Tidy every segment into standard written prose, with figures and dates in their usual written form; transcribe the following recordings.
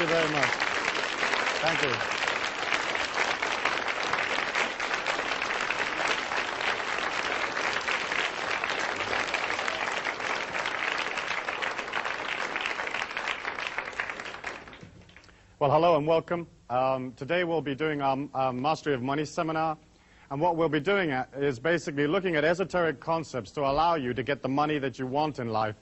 you very much. Thank you. Well, hello and welcome. Today we'll be doing our Mastery of Money seminar. And what we'll be doing is basically looking at esoteric concepts to allow you to get the money that you want in life.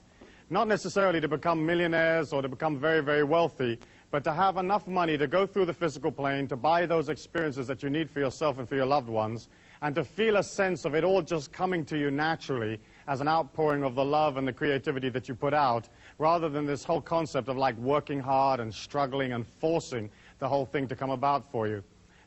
Not necessarily to become millionaires or to become very, very wealthy, but to have enough money to go through the physical plane, to buy those experiences that you need for yourself and for your loved ones, and to feel a sense of it all just coming to you naturally as an outpouring of the love and the creativity that you put out, rather than this whole concept of like working hard and struggling and forcing the whole thing to come about for you.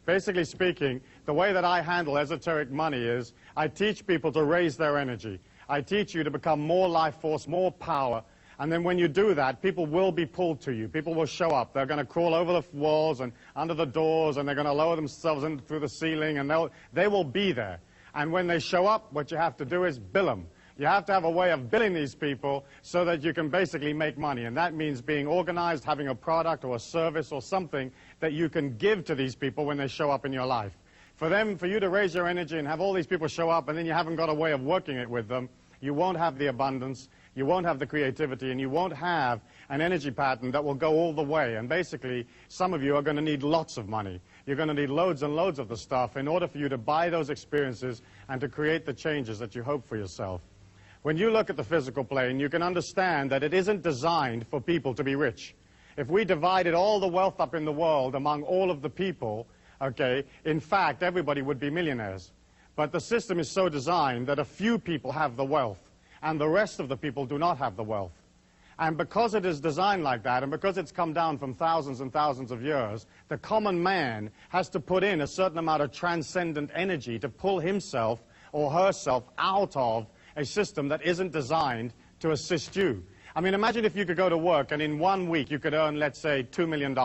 Basically speaking, the way that I handle esoteric money is I teach people to raise their energy. I teach you to become more life force, more power, and then when you do that, people will be pulled to you. People will show up. They're going to crawl over the walls and under the doors, and they're going to lower themselves in through the ceiling, and they will be there. And when they show up, what you have to do is bill them. You have to have a way of billing these people so that you can basically make money. And that means being organized, having a product or a service or something that you can give to these people when they show up in your life. For you to raise your energy and have all these people show up and then you haven't got a way of working it with them, you won't have the abundance, you won't have the creativity, and you won't have an energy pattern that will go all the way. And basically, some of you are going to need lots of money. You're going to need loads and loads of the stuff in order for you to buy those experiences and to create the changes that you hope for yourself. When you look at the physical plane, you can understand that it isn't designed for people to be rich. If we divided all the wealth up in the world among all of the people, okay, in fact, everybody would be millionaires. But the system is so designed that a few people have the wealth, and the rest of the people do not have the wealth. And because it is designed like that, and because it's come down from thousands and thousands of years, the common man has to put in a certain amount of transcendent energy to pull himself or herself out of a system that isn't designed to assist you. I mean, imagine if you could go to work and in 1 week you could earn, let's say, $2 million.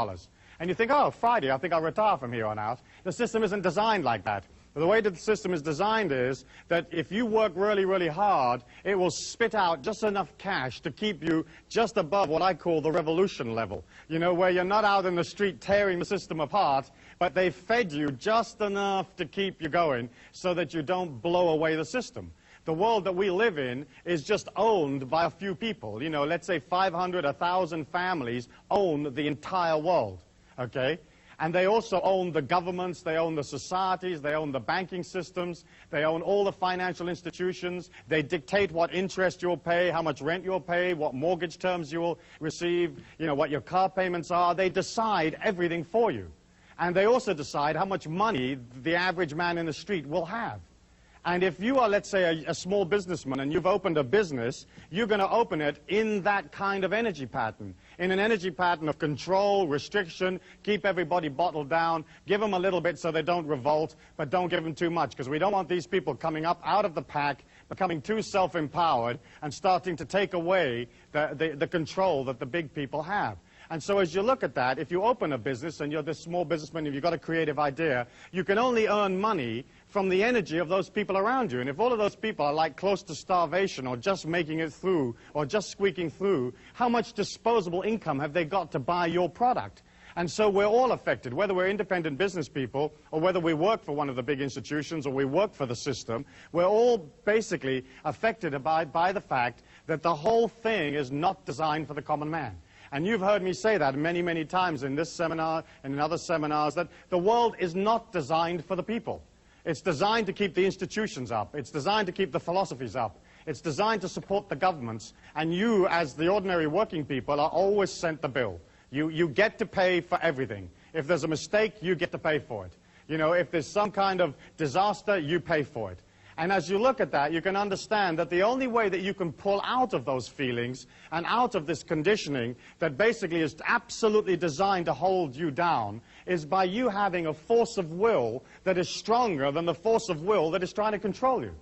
And you think, oh, Friday, I think I'll retire from here on out. The system isn't designed like that. The way that the system is designed is that if you work really, really hard, it will spit out just enough cash to keep you just above what I call the revolution level. You know, where you're not out in the street tearing the system apart, but they've fed you just enough to keep you going so that you don't blow away the system. The world that we live in is just owned by a few people. You know, let's say 500, 1,000 families own the entire world, okay? And they also own the governments, they own the societies, they own the banking systems, they own all the financial institutions. They dictate what interest you'll pay, how much rent you'll pay, what mortgage terms you will receive, you know, what your car payments are. They decide everything for you. And they also decide how much money the average man in the street will have. And if you are, let's say, a small businessman and you've opened a business, you're going to open it in that kind of energy pattern, in an energy pattern of control, restriction, keep everybody bottled down, give them a little bit so they don't revolt, but don't give them too much, because we don't want these people coming up out of the pack, becoming too self-empowered, and starting to take away the control that the big people have. And so as you look at that, if you open a business and you're this small businessman and you've got a creative idea, you can only earn money from the energy of those people around you. And if all of those people are like close to starvation or just making it through or just squeaking through, how much disposable income have they got to buy your product? And so we're all affected, whether we're independent business people or whether we work for one of the big institutions or we work for the system, we're all basically affected by the fact that the whole thing is not designed for the common man. And you've heard me say that many, many times in this seminar and in other seminars, that the world is not designed for the people. It's designed to keep the institutions up. It's designed to keep the philosophies up. It's designed to support the governments. And you, as the ordinary working people, are always sent the bill. You get to pay for everything. If there's a mistake, you get to pay for it. You know, if there's some kind of disaster, you pay for it. And as you look at that, you can understand that the only way that you can pull out of those feelings and out of this conditioning that basically is absolutely designed to hold you down is by you having a force of will that is stronger than the force of will that is trying to control you.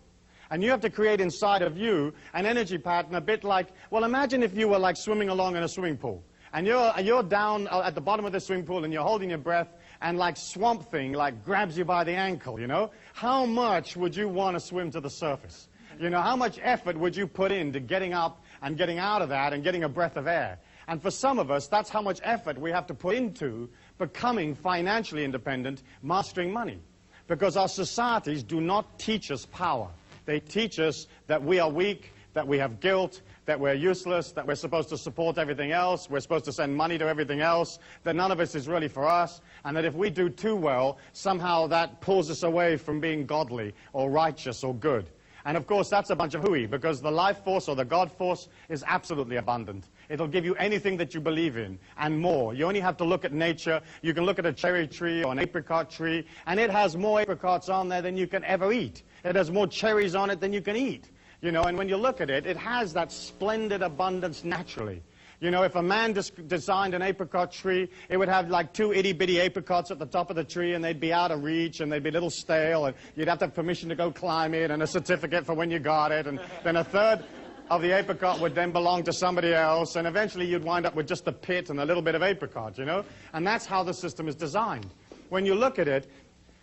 And you have to create inside of you an energy pattern a bit like, well, imagine if you were like swimming along in a swimming pool. And you're down at the bottom of the swimming pool and you're holding your breath and like Swamp Thing like grabs you by the ankle, you know? How much would you want to swim to the surface? You know, how much effort would you put into getting up and getting out of that and getting a breath of air? And for some of us, that's how much effort we have to put into becoming financially independent, mastering money. Because our societies do not teach us power. They teach us that we are weak, that we have guilt, that we're useless, that we're supposed to support everything else, we're supposed to send money to everything else, that none of this is really for us, and that if we do too well, somehow that pulls us away from being godly or righteous or good. And of course, that's a bunch of hooey, because the life force or the God force is absolutely abundant. It'll give you anything that you believe in, and more. You only have to look at nature. You can look at a cherry tree or an apricot tree, and it has more apricots on there than you can ever eat. It has more cherries on it than you can eat. You know, and when you look at it, it has that splendid abundance naturally. You know, if a man designed an apricot tree, it would have like 2 itty-bitty apricots at the top of the tree, and they'd be out of reach, and they'd be a little stale, and you'd have to have permission to go climb it, and a certificate for when you got it, and then a third of the apricot would then belong to somebody else, and eventually you'd wind up with just a pit and a little bit of apricot, you know? And that's how the system is designed. When you look at it,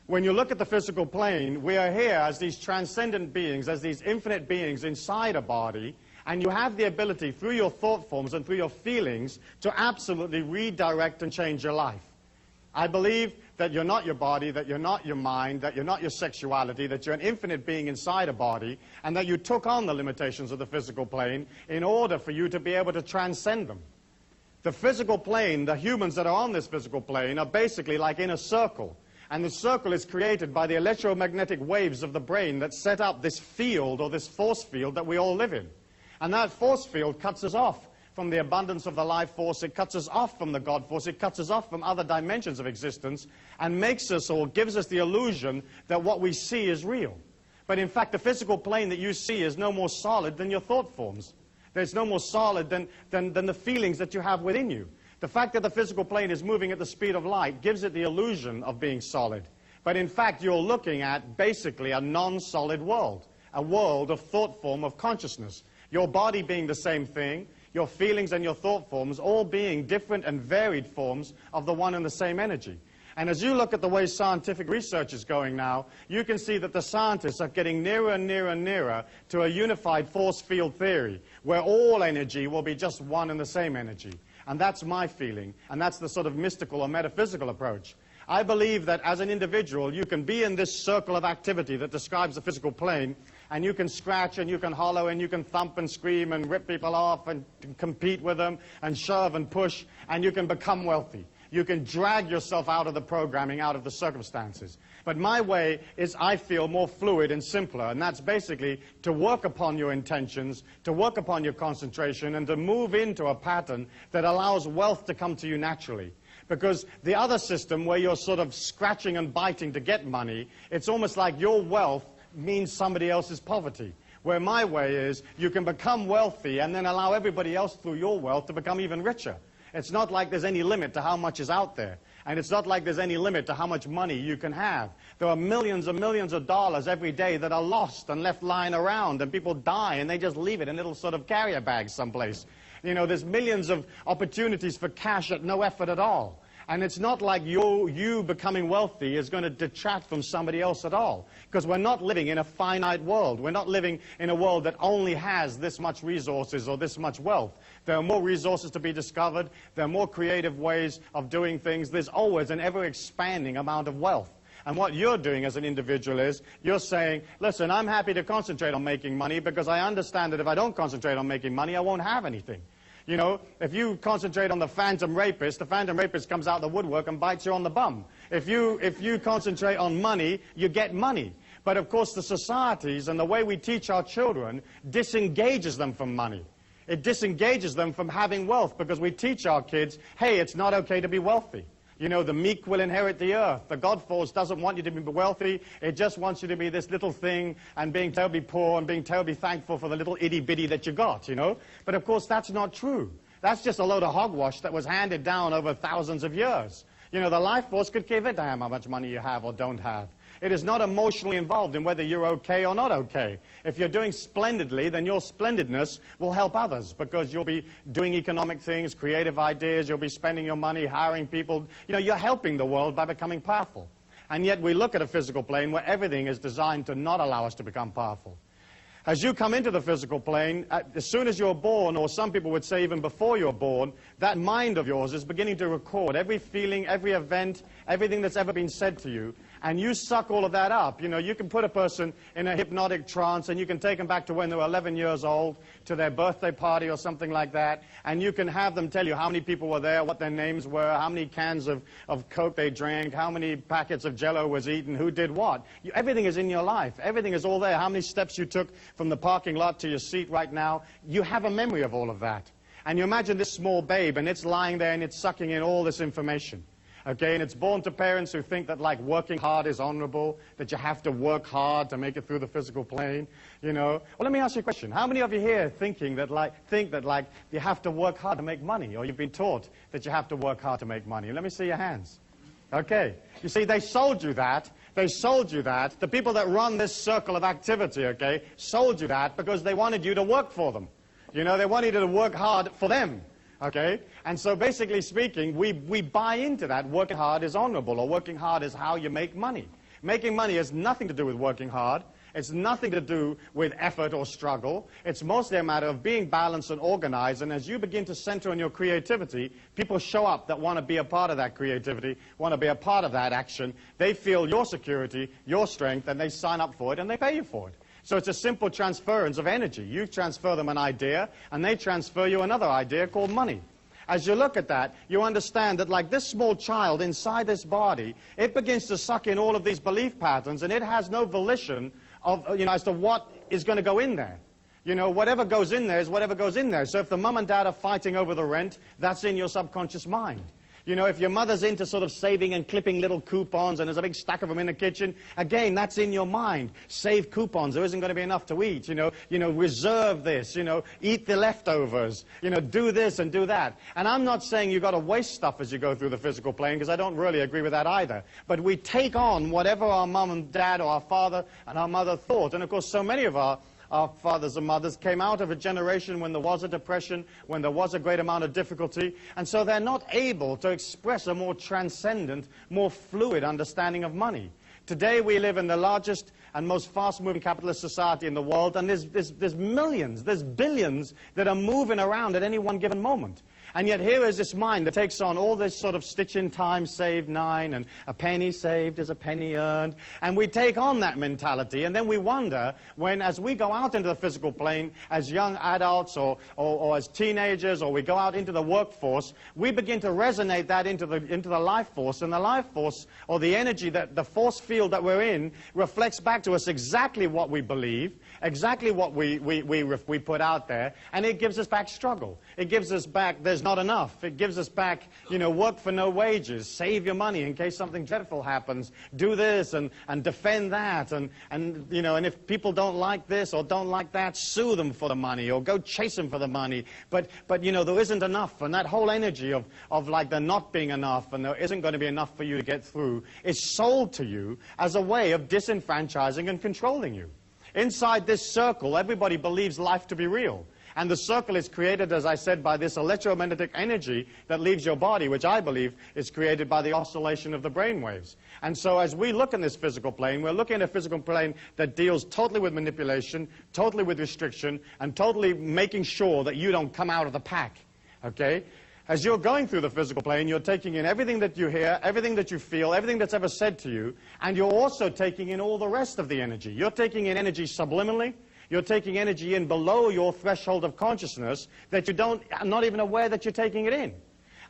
when you look at the physical plane, we are here as these transcendent beings, as these infinite beings inside a body, and you have the ability, through your thought forms and through your feelings, to absolutely redirect and change your life. I believe that you're not your body, that you're not your mind, that you're not your sexuality, that you're an infinite being inside a body, and that you took on the limitations of the physical plane in order for you to be able to transcend them. The physical plane, the humans that are on this physical plane, are basically like in a circle. And the circle is created by the electromagnetic waves of the brain that set up this field or this force field that we all live in. And that force field cuts us off from the abundance of the life force. It cuts us off from the God force. It cuts us off from other dimensions of existence and makes us or gives us the illusion that what we see is real. But in fact, the physical plane that you see is no more solid than your thought forms. There's no more solid than the feelings that you have within you. The fact that the physical plane is moving at the speed of light gives it the illusion of being solid. But in fact, you're looking at basically a non-solid world, a world of thought form of consciousness. Your body being the same thing, your feelings and your thought forms all being different and varied forms of the one and the same energy. And as you look at the way scientific research is going now, you can see that the scientists are getting nearer and nearer and nearer to a unified force field theory, where all energy will be just one and the same energy. And that's my feeling, and that's the sort of mystical or metaphysical approach. I believe that as an individual, you can be in this circle of activity that describes the physical plane, and you can scratch and you can hollow and you can thump and scream and rip people off and compete with them and shove and push, and you can become wealthy. You can drag yourself out of the programming, out of the circumstances. But my way is, I feel, more fluid and simpler, and that's basically to work upon your intentions, to work upon your concentration, and to move into a pattern that allows wealth to come to you naturally. Because the other system, where you're sort of scratching and biting to get money, it's almost like your wealth means somebody else's poverty. Where my way is, you can become wealthy and then allow everybody else through your wealth to become even richer. It's not like there's any limit to how much is out there. And it's not like there's any limit to how much money you can have. There are millions and millions of dollars every day that are lost and left lying around, and people die and they just leave it in little sort of carrier bags someplace. You know, there's millions of opportunities for cash at no effort at all. And it's not like you becoming wealthy is going to detract from somebody else at all. Because we're not living in a finite world. We're not living in a world that only has this much resources or this much wealth. There are more resources to be discovered. There are more creative ways of doing things. There's always an ever-expanding amount of wealth. And what you're doing as an individual is, you're saying, listen, I'm happy to concentrate on making money because I understand that if I don't concentrate on making money, I won't have anything. You know, if you concentrate on the phantom rapist comes out the woodwork and bites you on the bum. If you concentrate on money, you get money. But of course the societies and the way we teach our children disengages them from money. It disengages them from having wealth, because we teach our kids, hey, it's not okay to be wealthy. You know, the meek will inherit the earth. The God force doesn't want you to be wealthy. It just wants you to be this little thing and being terribly poor and being terribly thankful for the little itty-bitty that you got, you know. But of course, that's not true. That's just a load of hogwash that was handed down over thousands of years. You know, the life force could give a damn how much money you have or don't have. It is not emotionally involved in whether you're okay or not okay. If you're doing splendidly, then your splendidness will help others, because you'll be doing economic things, creative ideas, you'll be spending your money, hiring people. You know, you're helping the world by becoming powerful. And yet we look at a physical plane where everything is designed to not allow us to become powerful. As you come into the physical plane, as soon as you're born, or some people would say even before you're born, that mind of yours is beginning to record every feeling, every event, everything that's ever been said to you, and you suck all of that up. You know, you can put a person in a hypnotic trance, and you can take them back to when they were 11 years old, to their birthday party or something like that, and you can have them tell you how many people were there, what their names were, how many cans of Coke they drank, how many packets of Jell-O was eaten, who did what. Everything is in your life. Everything is all there. How many steps you took from the parking lot to your seat right now. You have a memory of all of that. And you imagine this small babe, and it's lying there, and it's sucking in all this information. Okay, and it's born to parents who think that, like, working hard is honorable, that you have to work hard to make it through the physical plane, you know. Well, let me ask you a question. How many of you here think that you have to work hard to make money, or you've been taught that you have to work hard to make money? Let me see your hands. Okay. You see, they sold you that. They sold you that. The people that run this circle of activity, okay, sold you that because they wanted you to work for them. You know, they wanted you to work hard for them. Okay? And so basically speaking, we buy into that. Working hard is honorable, or working hard is how you make money. Making money has nothing to do with working hard. It's nothing to do with effort or struggle. It's mostly a matter of being balanced and organized. And as you begin to center on your creativity, people show up that want to be a part of that creativity, want to be a part of that action. They feel your security, your strength, and they sign up for it, and they pay you for it. So it's a simple transference of energy. You transfer them an idea, and they transfer you another idea called money. As you look at that, you understand that, like this small child inside this body, it begins to suck in all of these belief patterns, and it has no volition of, you know, as to what is going to go in there. You know, whatever goes in there is whatever goes in there. So if the mum and dad are fighting over the rent, that's in your subconscious mind. You know, if your mother's into sort of saving and clipping little coupons and there's a big stack of them in the kitchen, again, that's in your mind. Save coupons. There isn't going to be enough to eat. You know, reserve this. You know, eat the leftovers. You know, do this and do that. And I'm not saying you've got to waste stuff as you go through the physical plane, because I don't really agree with that either. But we take on whatever our mum and dad or our father and our mother thought. And, of course, so many of our fathers and mothers came out of a generation when there was a depression, when there was a great amount of difficulty, and so they're not able to express a more transcendent, more fluid understanding of money. Today we live in the largest and most fast-moving capitalist society in the world, and there's millions, there's billions that are moving around at any one given moment. And yet here is this mind that takes on all this sort of stitch in time, save 9, and a penny saved is a penny earned. And we take on that mentality, and then we wonder when, as we go out into the physical plane, as young adults or as teenagers, or we go out into the workforce, we begin to resonate that into the life force. And the life force, or the energy, that the force field that we're in, reflects back to us exactly what we believe, exactly what we put out there, and it gives us back struggle. It gives us back, there's not enough. It gives us back, you know, work for no wages, save your money in case something dreadful happens, do this and defend that, and you know, and if people don't like this or don't like that, sue them for the money or go chase them for the money. But you know, there isn't enough, and that whole energy of like there not being enough and there isn't going to be enough for you to get through is sold to you as a way of disenfranchising and controlling you. Inside this circle, everybody believes life to be real. And the circle is created, as I said, by this electromagnetic energy that leaves your body, which I believe is created by the oscillation of the brain waves. And so as we look in this physical plane, we're looking at a physical plane that deals totally with manipulation, totally with restriction, and totally making sure that you don't come out of the pack. Okay? As you're going through the physical plane, you're taking in everything that you hear, everything that you feel, everything that's ever said to you, and you're also taking in all the rest of the energy. You're taking in energy subliminally. You're taking energy in below your threshold of consciousness that you are not even aware that you're taking it in.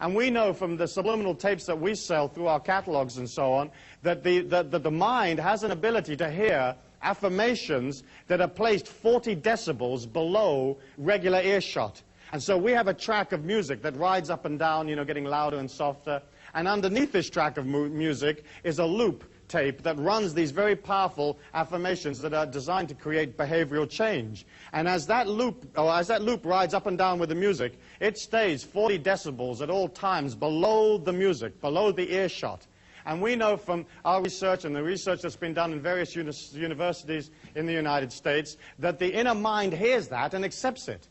And we know from the subliminal tapes that we sell through our catalogs and so on that the mind has an ability to hear affirmations that are placed 40 decibels below regular earshot. And so we have a track of music that rides up and down, you know, getting louder and softer. And underneath this track of music is a loop tape that runs these very powerful affirmations that are designed to create behavioral change. And as that loop rides up and down with the music, it stays 40 decibels at all times below the music, below the earshot. And we know from our research and the research that's been done in various universities in the United States that the inner mind hears that and accepts it.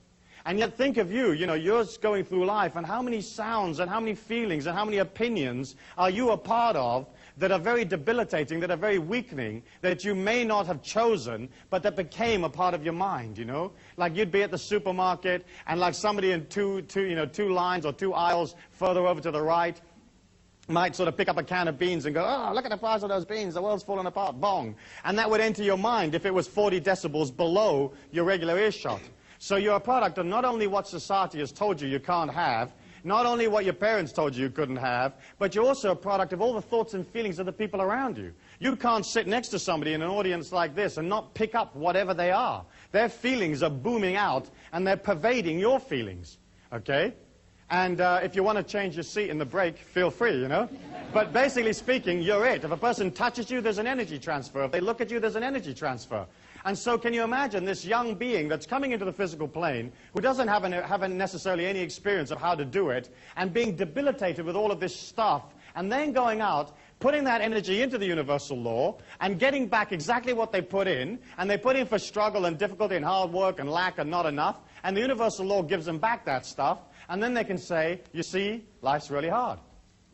And yet think of you, you're just going through life, and how many sounds and how many feelings and how many opinions are you a part of that are very debilitating, that are very weakening, that you may not have chosen, but that became a part of your mind, Like you'd be at the supermarket, and like somebody in two lines or two aisles further over to the right might sort of pick up a can of beans and go, oh, look at the price of those beans, the world's falling apart, bong. And that would enter your mind if it was 40 decibels below your regular earshot. So you're a product of not only what society has told you can't have, not only what your parents told you couldn't have, but you're also a product of all the thoughts and feelings of the people around you. You can't sit next to somebody in an audience like this and not pick up whatever they are. Their feelings are booming out, and they're pervading your feelings, okay? And if you want to change your seat in the break, feel free, But basically speaking, you're it. If a person touches you, there's an energy transfer. If they look at you, there's an energy transfer. And so can you imagine this young being that's coming into the physical plane, who doesn't have necessarily any experience of how to do it, and being debilitated with all of this stuff, and then going out, putting that energy into the universal law, and getting back exactly what they put in, and they put in for struggle and difficulty and hard work and lack and not enough, and the universal law gives them back that stuff, and then they can say, you see, life's really hard,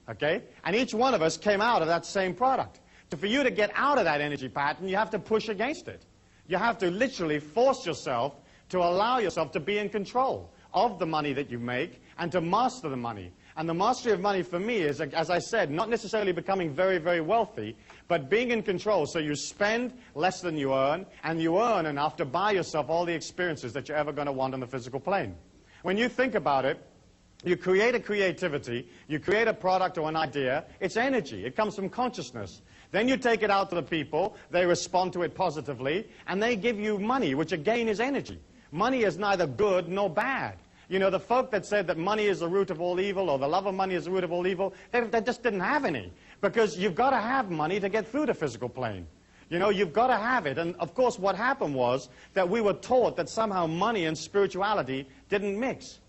okay? And each one of us came out of that same product. So for you to get out of that energy pattern, you have to push against it. You have to literally force yourself to allow yourself to be in control of the money that you make and to master the money. And the mastery of money for me is, as I said, not necessarily becoming very, very wealthy, but being in control so you spend less than you earn, and you earn enough to buy yourself all the experiences that you're ever going to want on the physical plane. When you think about it, you create a creativity, you create a product or an idea, it's energy, it comes from consciousness. Then you take it out to the people, they respond to it positively, and they give you money, which again is energy. Money is neither good nor bad. The folk that said that money is the root of all evil, or the love of money is the root of all evil, they just didn't have any. Because you've got to have money to get through the physical plane. You've got to have it. And of course what happened was that we were taught that somehow money and spirituality didn't mix.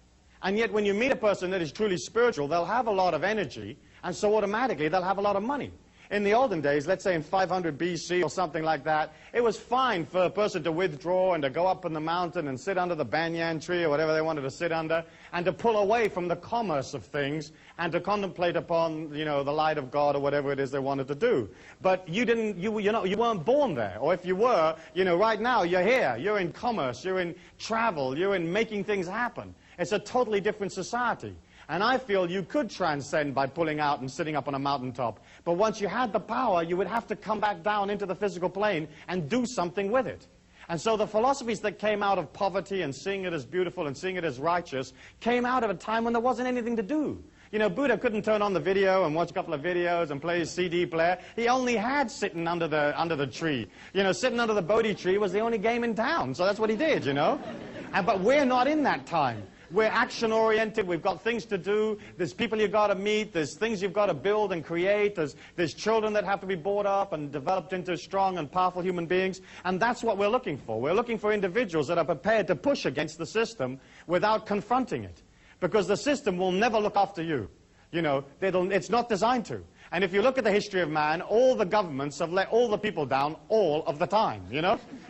And yet when you meet a person that is truly spiritual, they'll have a lot of energy, and so automatically they'll have a lot of money. In the olden days, let's say in 500 BC or something like that, it was fine for a person to withdraw and to go up in the mountain and sit under the banyan tree or whatever they wanted to sit under, and to pull away from the commerce of things and to contemplate upon, the light of God or whatever it is they wanted to do. But you weren't born there. Or if you were, right now you're here. You're in commerce, you're in travel, you're in making things happen. It's a totally different society. And I feel you could transcend by pulling out and sitting up on a mountaintop. But once you had the power, you would have to come back down into the physical plane and do something with it. And so the philosophies that came out of poverty and seeing it as beautiful and seeing it as righteous came out of a time when there wasn't anything to do. Buddha couldn't turn on the video and watch a couple of videos and play his CD player. He only had sitting under the tree. Sitting under the Bodhi tree was the only game in town. So that's what he did, But we're not in that time. We're action-oriented, we've got things to do, there's people you've got to meet, there's things you've got to build and create, there's children that have to be brought up and developed into strong and powerful human beings, and that's what we're looking for. We're looking for individuals that are prepared to push against the system without confronting it. Because the system will never look after you. It's not designed to. And if you look at the history of man, all the governments have let all the people down all of the time,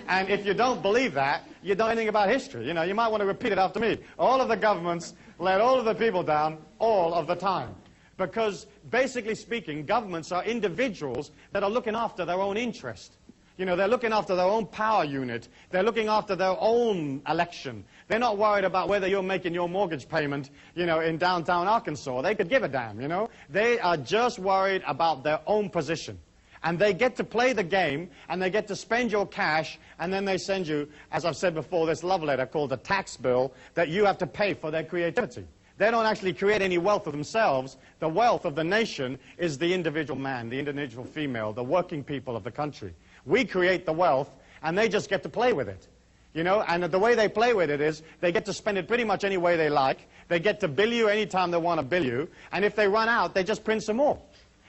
And if you don't believe that, you don't know anything about history. You might want to repeat it after me. All of the governments let all of the people down all of the time. Because basically speaking, governments are individuals that are looking after their own interest. They're looking after their own power unit. They're looking after their own election. They're not worried about whether you're making your mortgage payment, in downtown Arkansas. They could give a damn, They are just worried about their own position. And they get to play the game, and they get to spend your cash, and then they send you, as I've said before, this love letter called a tax bill that you have to pay for their creativity. They don't actually create any wealth of themselves. The wealth of the nation is the individual man, the individual female, the working people of the country. We create the wealth, and they just get to play with it. And the way they play with it is they get to spend it pretty much any way they like. They get to bill you anytime they want to bill you. And if they run out, they just print some more.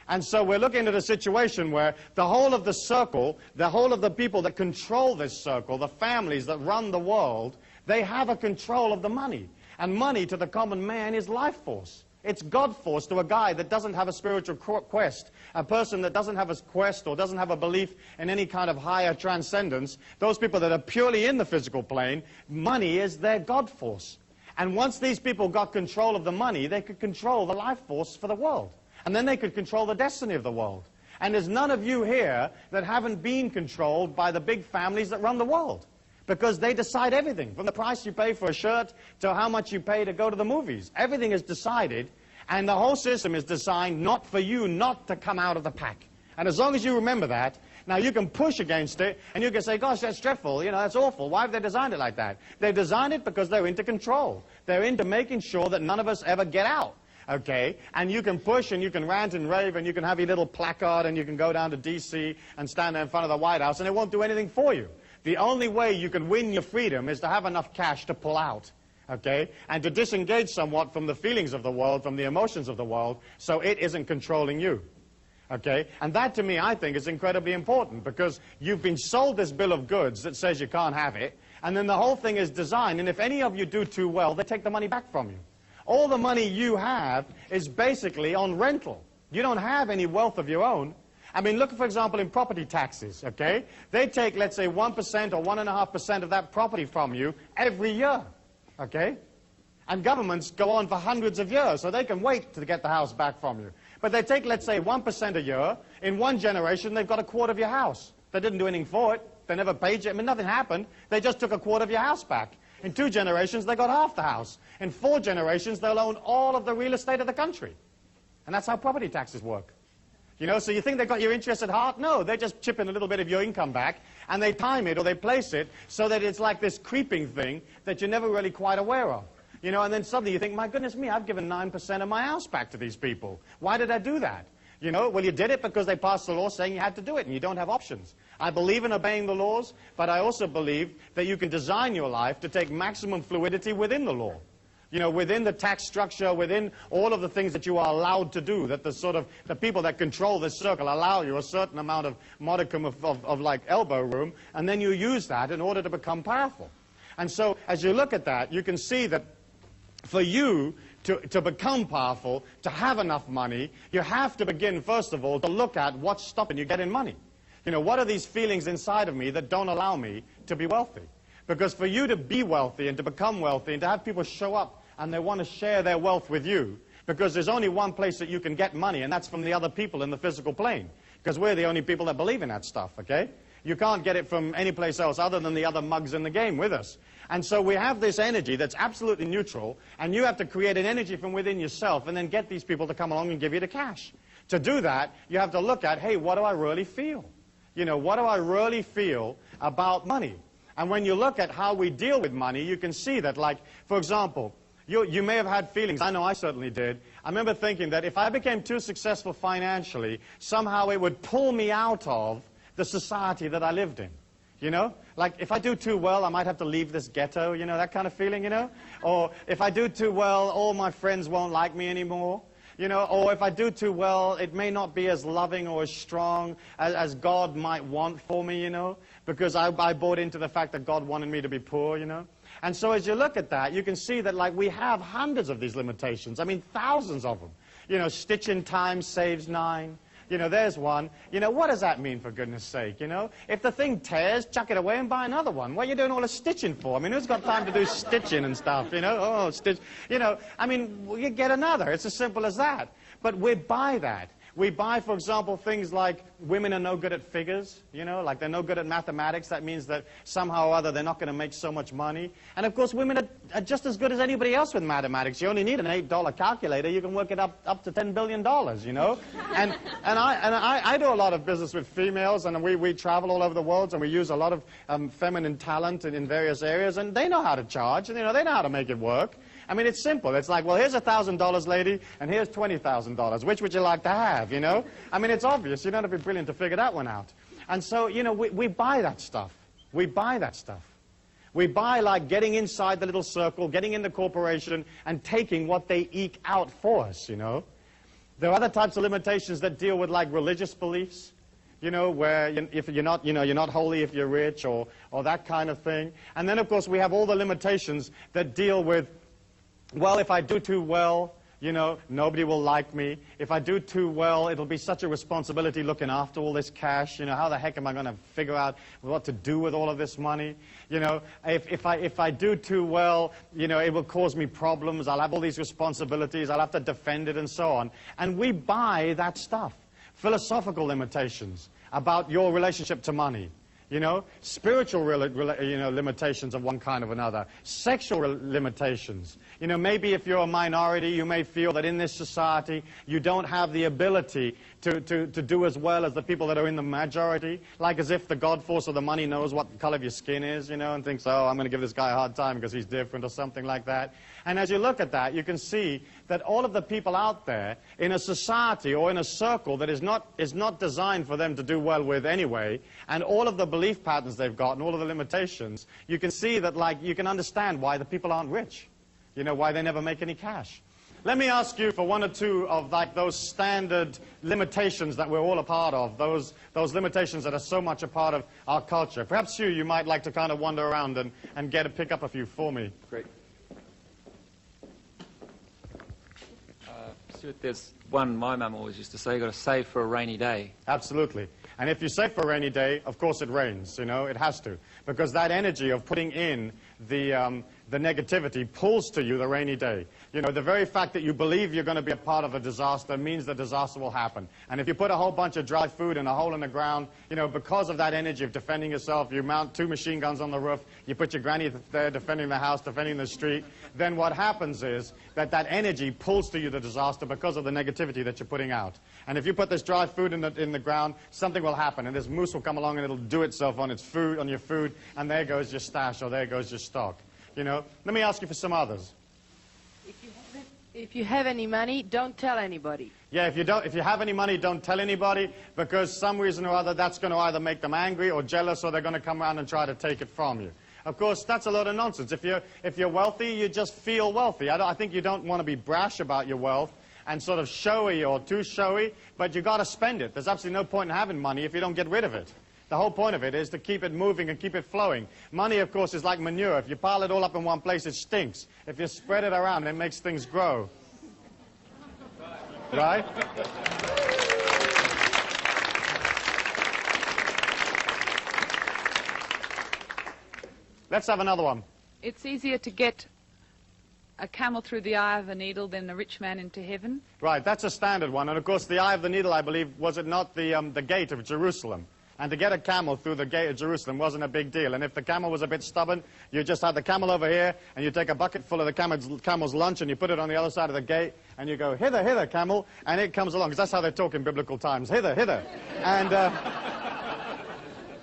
And so we're looking at a situation where the whole of the circle, the whole of the people that control this circle, the families that run the world, they have a control of the money. And money to the common man is life force. It's God force to a guy that doesn't have a spiritual quest, a person that doesn't have a quest or doesn't have a belief in any kind of higher transcendence. Those people that are purely in the physical plane, money is their God force. And once these people got control of the money, they could control the life force for the world. And then they could control the destiny of the world. And there's none of you here that haven't been controlled by the big families that run the world. Because they decide everything, from the price you pay for a shirt to how much you pay to go to the movies. Everything is decided, and the whole system is designed not for you not to come out of the pack. And as long as you remember that, now you can push against it, and you can say, gosh, that's dreadful, you know, that's awful. Why have they designed it like that? They've designed it because they're into control. They're into making sure that none of us ever get out. Okay, and you can push and you can rant and rave and you can have your little placard and you can go down to D.C. and stand there in front of the White House and it won't do anything for you. The only way you can win your freedom is to have enough cash to pull out, okay, and to disengage somewhat from the feelings of the world, from the emotions of the world, so it isn't controlling you. Okay, and that to me I think is incredibly important because you've been sold this bill of goods that says you can't have it, and then the whole thing is designed, and if any of you do too well, they take the money back from you. All the money you have is basically on rental. You don't have any wealth of your own. I mean, look, for example, in property taxes, okay? They take, let's say, 1% or 1.5% of that property from you every year, okay? And governments go on for hundreds of years, so they can wait to get the house back from you. But they take, let's say, 1% a year. In one generation, they've got a quarter of your house. They didn't do anything for it. They never paid you. I mean, nothing happened. They just took a quarter of your house back. In 2 generations, they got half the house. In 4 generations, they'll own all of the real estate of the country. And that's how property taxes work. You know, so you think they've got your interest at heart? No, they just chip in a little bit of your income back, and they time it or they place it so that it's like this creeping thing that you're never really quite aware of. You know, and then suddenly you think, my goodness me, I've given 9% of my house back to these people. Why did I do that? You know, well, you did it because they passed the law saying you had to do it, and you don't have options. I believe in obeying the laws, but I also believe that you can design your life to take maximum fluidity within the law. You know, within the tax structure, within all of the things that you are allowed to do, that the people that control this circle allow you a certain amount of modicum of like elbow room, and then you use that in order to become powerful. And so, as you look at that, you can see that for you to become powerful, to have enough money, you have to begin, first of all, to look at what's stopping you getting money. You know, what are these feelings inside of me that don't allow me to be wealthy? Because for you to be wealthy and to become wealthy and to have people show up and they want to share their wealth with you, because there's only one place that you can get money, and that's from the other people in the physical plane. Because we're the only people that believe in that stuff, okay? You can't get it from any place else other than the other mugs in the game with us. And so we have this energy that's absolutely neutral, and you have to create an energy from within yourself and then get these people to come along and give you the cash. To do that, you have to look at, hey, what do I really feel? You know, what do I really feel about money? And when you look at how we deal with money, you can see that, like, for example, you may have had feelings. I know I certainly did. I remember thinking that if I became too successful financially, somehow it would pull me out of the society that I lived in. You know? Like, if I do too well, I might have to leave this ghetto, you know, that kind of feeling, you know? Or if I do too well, all my friends won't like me anymore. You know, or if I do too well, it may not be as loving or as strong as God might want for me, you know, because I bought into the fact that God wanted me to be poor, you know. And so as you look at that, you can see that, like, we have hundreds of these limitations. I mean, thousands of them. You know, stitch in time saves 9. You know, there's one. You know, what does that mean, for goodness sake, you know? If the thing tears, chuck it away and buy another one. What are you doing all the stitching for? I mean, who's got time to do stitching and stuff, you know? Oh, stitch. You know, I mean, you get another. It's as simple as that. But we buy that. We buy, for example, things like women are no good at figures, you know, like they're no good at mathematics. That means that somehow or other they're not going to make so much money. And, of course, women are just as good as anybody else with mathematics. You only need an $8 calculator. You can work it up to $10 billion, you know. And I do a lot of business with females, and we travel all over the world, and we use a lot of feminine talent in various areas, and they know how to charge, and, you know, they know how to make it work. I mean, it's simple. It's like, well, here's $1,000, lady, and here's $20,000. Which would you like to have, you know? I mean, it's obvious. You don't have to be brilliant to figure that one out. And so, you know, we buy that stuff. We buy that stuff. We buy, like, getting inside the little circle, getting in the corporation, and taking what they eke out for us, you know? There are other types of limitations that deal with, like, religious beliefs, you know, where if you're not, you know, you're not holy if you're rich, or that kind of thing. And then, of course, we have all the limitations that deal with, well, if I do too well, You know, nobody will like me. If I do too well, it'll be such a responsibility looking after all this cash. You know, how the heck am I going to figure out what to do with all of this money? You know, if I do too well, you know, it will cause me problems. I'll have all these responsibilities. I'll have to defend it and so on. And we buy that stuff. Philosophical limitations about your relationship to money. You know, spiritual limitations of one kind or another. Sexual limitations. You know, maybe if you're a minority, you may feel that in this society you don't have the ability to do as well as the people that are in the majority. Like as if the God force of the money knows what the color of your skin is, you know, and thinks, oh, I'm going to give this guy a hard time because he's different or something like that. And as you look at that, you can see that all of the people out there in a society or in a circle that is not designed for them to do well with anyway, and all of the belief patterns they've got and all of the limitations, you can see that, like, you can understand why the people aren't rich. You know, why they never make any cash. Let me ask you for one or two of, like, those standard limitations that we're all a part of, those limitations that are so much a part of our culture. Perhaps you might like to kind of wander around and pick up a few for me. Great. Stuart, there's one my mum always used to say, you've got to save for a rainy day. Absolutely. And if you save for a rainy day, of course it rains, you know, it has to. Because that energy of putting in the negativity pulls to you the rainy day. You know, the very fact that you believe you're going to be a part of a disaster means the disaster will happen. And if you put a whole bunch of dry food in a hole in the ground, you know, because of that energy of defending yourself, you mount 2 machine guns on the roof, you put your granny there defending the house, defending the street, then what happens is that energy pulls to you the disaster because of the negativity that you're putting out. And if you put this dry food in the ground, something will happen, and this moose will come along and it'll do itself on its food, on your food, and there goes your stash or there goes your stock. You know, let me ask you for some others. If you have any money, don't tell anybody. Yeah, if you have any money, don't tell anybody, because some reason or other that's going to either make them angry or jealous, or they're going to come around and try to take it from you. Of course, that's a load of nonsense. If you're wealthy, you just feel wealthy. I think you don't want to be brash about your wealth and sort of showy or too showy, but you got to spend it. There's absolutely no point in having money if you don't get rid of it. The whole point of it is to keep it moving and keep it flowing. Money, of course, is like manure. If you pile it all up in one place, it stinks. If you spread it around, it makes things grow. Right? Let's have another one. It's easier to get a camel through the eye of a needle than a rich man into heaven. Right, that's a standard one. And, of course, the eye of the needle, I believe, was it not the gate of Jerusalem? And to get a camel through the gate of Jerusalem wasn't a big deal. And if the camel was a bit stubborn, you just had the camel over here, and you take a bucket full of the camel's lunch, and you put it on the other side of the gate, and you go, hither, hither, camel, and it comes along. Because that's how they talk in biblical times, hither, hither.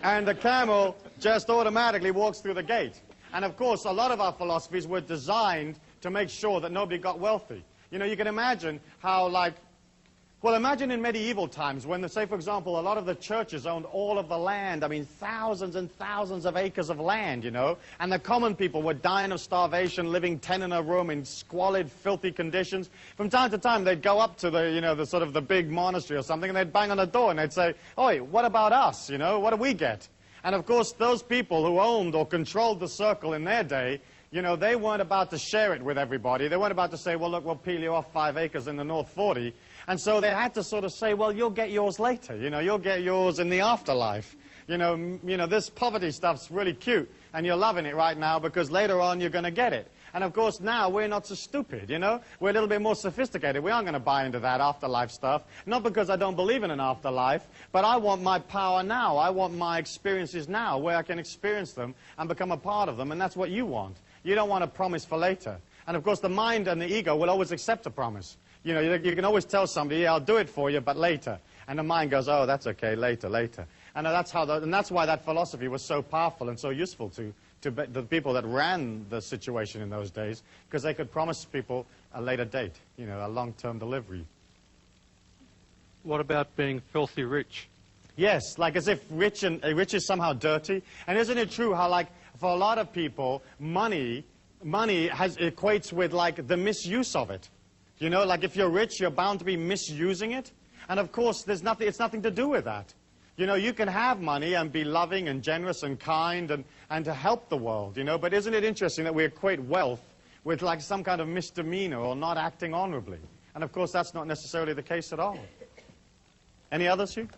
And the camel just automatically walks through the gate. And, of course, a lot of our philosophies were designed to make sure that nobody got wealthy. You know, you can imagine how, like, well, imagine in medieval times when, say, for example, a lot of the churches owned all of the land. I mean, thousands and thousands of acres of land, you know. And the common people were dying of starvation, living 10 in a room in squalid, filthy conditions. From time to time, they'd go up to the, you know, the sort of the big monastery or something, and they'd bang on the door and they'd say, oi, what about us, you know? What do we get? And, of course, those people who owned or controlled the circle in their day, you know, they weren't about to share it with everybody. They weren't about to say, well, look, we'll peel you off 5 acres in the North 40. And so they had to sort of say, well, you'll get yours later. You know, you'll get yours in the afterlife. You know, this poverty stuff's really cute, and you're loving it right now because later on you're going to get it. And, of course, now we're not so stupid, you know. We're a little bit more sophisticated. We aren't going to buy into that afterlife stuff. Not because I don't believe in an afterlife, but I want my power now. I want my experiences now where I can experience them and become a part of them, and that's what you want. You don't want a promise for later. And, of course, the mind and the ego will always accept a promise. You know, you can always tell somebody, yeah, I'll do it for you, but later. And the mind goes, oh, that's okay, later, later. And that's why that philosophy was so powerful and so useful to the people that ran the situation in those days, because they could promise people a later date, you know, a long-term delivery. What about being filthy rich? Yes, like as if rich is somehow dirty. And isn't it true how, like, for a lot of people, money equates with, like, the misuse of it. You know, like if you're rich, you're bound to be misusing it. And of course, it's nothing to do with that. You know, you can have money and be loving and generous and kind and to help the world, you know. But isn't it interesting that we equate wealth with like some kind of misdemeanor or not acting honorably. And of course, that's not necessarily the case at all. Any others, Hugh?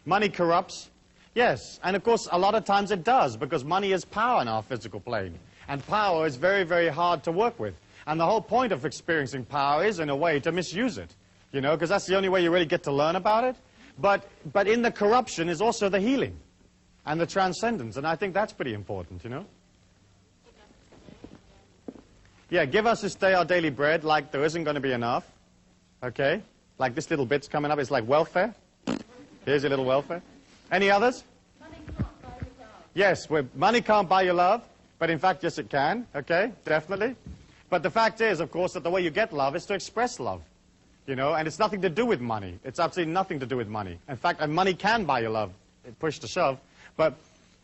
Money corrupts. Yes, and of course, a lot of times it does, because money is power in our physical plane. And power is very, very hard to work with. And the whole point of experiencing power is, in a way, to misuse it. You know, because that's the only way you really get to learn about it. But in the corruption is also the healing and the transcendence. And I think that's pretty important, you know. Yeah, give us this day our daily bread, like there isn't going to be enough. Okay? Like this little bit's coming up. It's like welfare. Here's your little welfare. Any others? Money can't buy your love. Yes, money can't buy your love. But in fact, yes, it can. Okay? Definitely. But the fact is, of course, that the way you get love is to express love. You know, and it's nothing to do with money. It's absolutely nothing to do with money. In fact, and money can buy your love, push to shove. But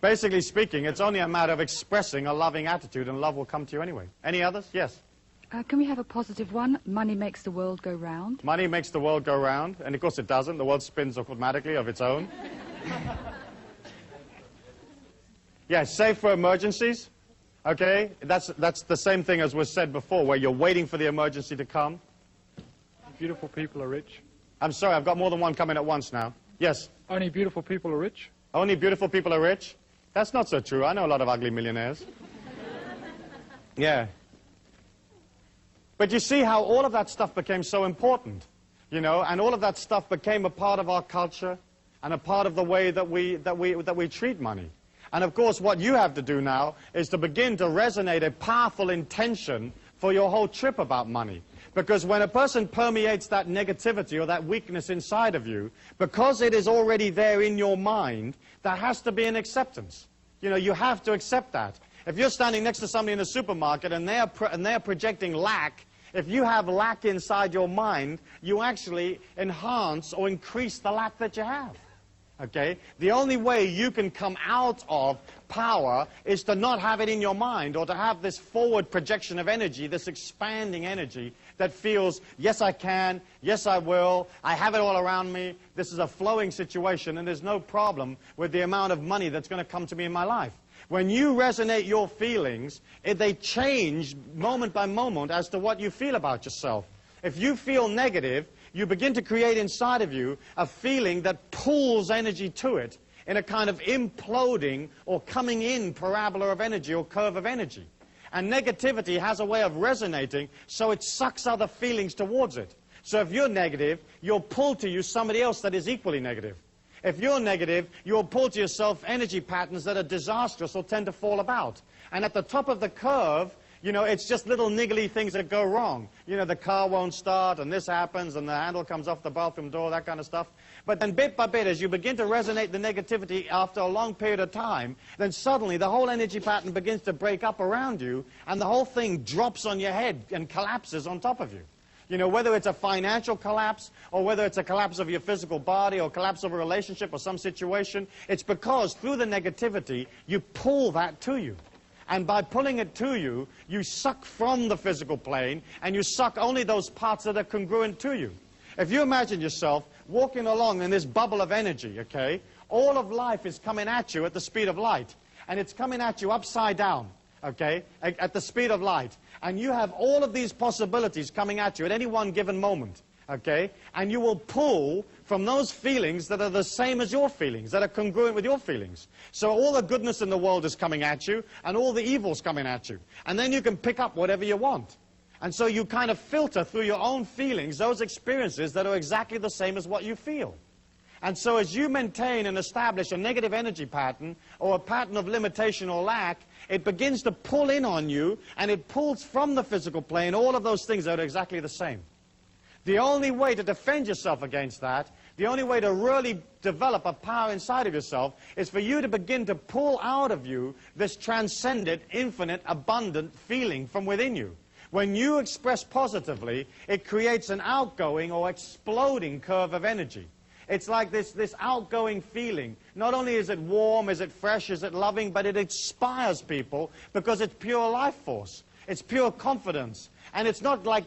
basically speaking, it's only a matter of expressing a loving attitude, and love will come to you anyway. Any others? Yes. Can we have a positive one? Money makes the world go round. Money makes the world go round, and of course it doesn't. The world spins automatically of its own. Yeah, save for emergencies. Okay, that's the same thing as was said before, where you're waiting for the emergency to come. Beautiful people are rich. I'm sorry, I've got more than one coming at once now. Yes? Only beautiful people are rich. Only beautiful people are rich? That's not so true. I know a lot of ugly millionaires. Yeah. But you see how all of that stuff became so important, you know, and all of that stuff became a part of our culture and a part of the way that we treat money. And of course, what you have to do now is to begin to resonate a powerful intention for your whole trip about money. Because when a person permeates that negativity or that weakness inside of you, because it is already there in your mind, there has to be an acceptance. You know, you have to accept that. If you're standing next to somebody in the supermarket and they're projecting lack, if you have lack inside your mind, you actually enhance or increase the lack that you have. Okay? The only way you can come out of power is to not have it in your mind, or to have this forward projection of energy, this expanding energy that feels, yes, I can, yes, I will, I have it all around me, this is a flowing situation, and there's no problem with the amount of money that's going to come to me in my life. When you resonate your feelings, they change moment by moment as to what you feel about yourself. If you feel negative, you begin to create inside of you a feeling that pulls energy to it in a kind of imploding or coming in parabola of energy or curve of energy. And negativity has a way of resonating, so it sucks other feelings towards it. So if you're negative, you'll pull to you somebody else that is equally negative. If you're negative, you'll pull to yourself energy patterns that are disastrous or tend to fall about. And at the top of the curve, you know, it's just little niggly things that go wrong. You know, the car won't start, and this happens, and the handle comes off the bathroom door, that kind of stuff. But then bit by bit, as you begin to resonate the negativity after a long period of time, then suddenly the whole energy pattern begins to break up around you, and the whole thing drops on your head and collapses on top of you. You know, whether it's a financial collapse, or whether it's a collapse of your physical body, or collapse of a relationship or some situation, it's because through the negativity, you pull that to you. And by pulling it to you, you suck from the physical plane, and you suck only those parts that are congruent to you. If you imagine yourself walking along in this bubble of energy, okay, all of life is coming at you at the speed of light. And it's coming at you upside down, okay, at the speed of light. And you have all of these possibilities coming at you at any one given moment, okay? And you will pull from those feelings that are the same as your feelings, that are congruent with your feelings. So all the goodness in the world is coming at you, and all the evil's coming at you. And then you can pick up whatever you want. And so you kind of filter through your own feelings those experiences that are exactly the same as what you feel. And so as you maintain and establish a negative energy pattern, or a pattern of limitation or lack, it begins to pull in on you, and it pulls from the physical plane all of those things that are exactly the same. The only way to defend yourself against that, the only way to really develop a power inside of yourself, is for you to begin to pull out of you this transcendent, infinite, abundant feeling from within you. When you express positively, it creates an outgoing or exploding curve of energy. It's like this outgoing feeling. Not only is it warm, is it fresh, is it loving, but it inspires people because it's pure life force. It's pure confidence. And it's not like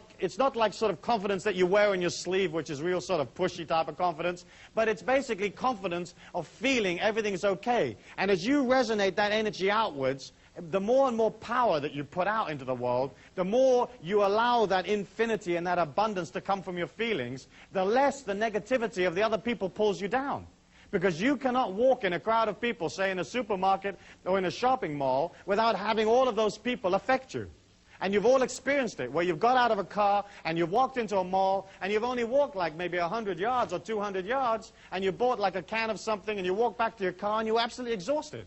sort of confidence that you wear on your sleeve, which is real sort of pushy type of confidence, but it's basically confidence of feeling everything's okay. And as you resonate that energy outwards, the more and more power that you put out into the world, the more you allow that infinity and that abundance to come from your feelings, the less the negativity of the other people pulls you down. Because you cannot walk in a crowd of people, say in a supermarket or in a shopping mall, without having all of those people affect you. And you've all experienced it, where you've got out of a car and you've walked into a mall and you've only walked like maybe 100 yards or 200 yards and you bought like a can of something and you walk back to your car and you're absolutely exhausted.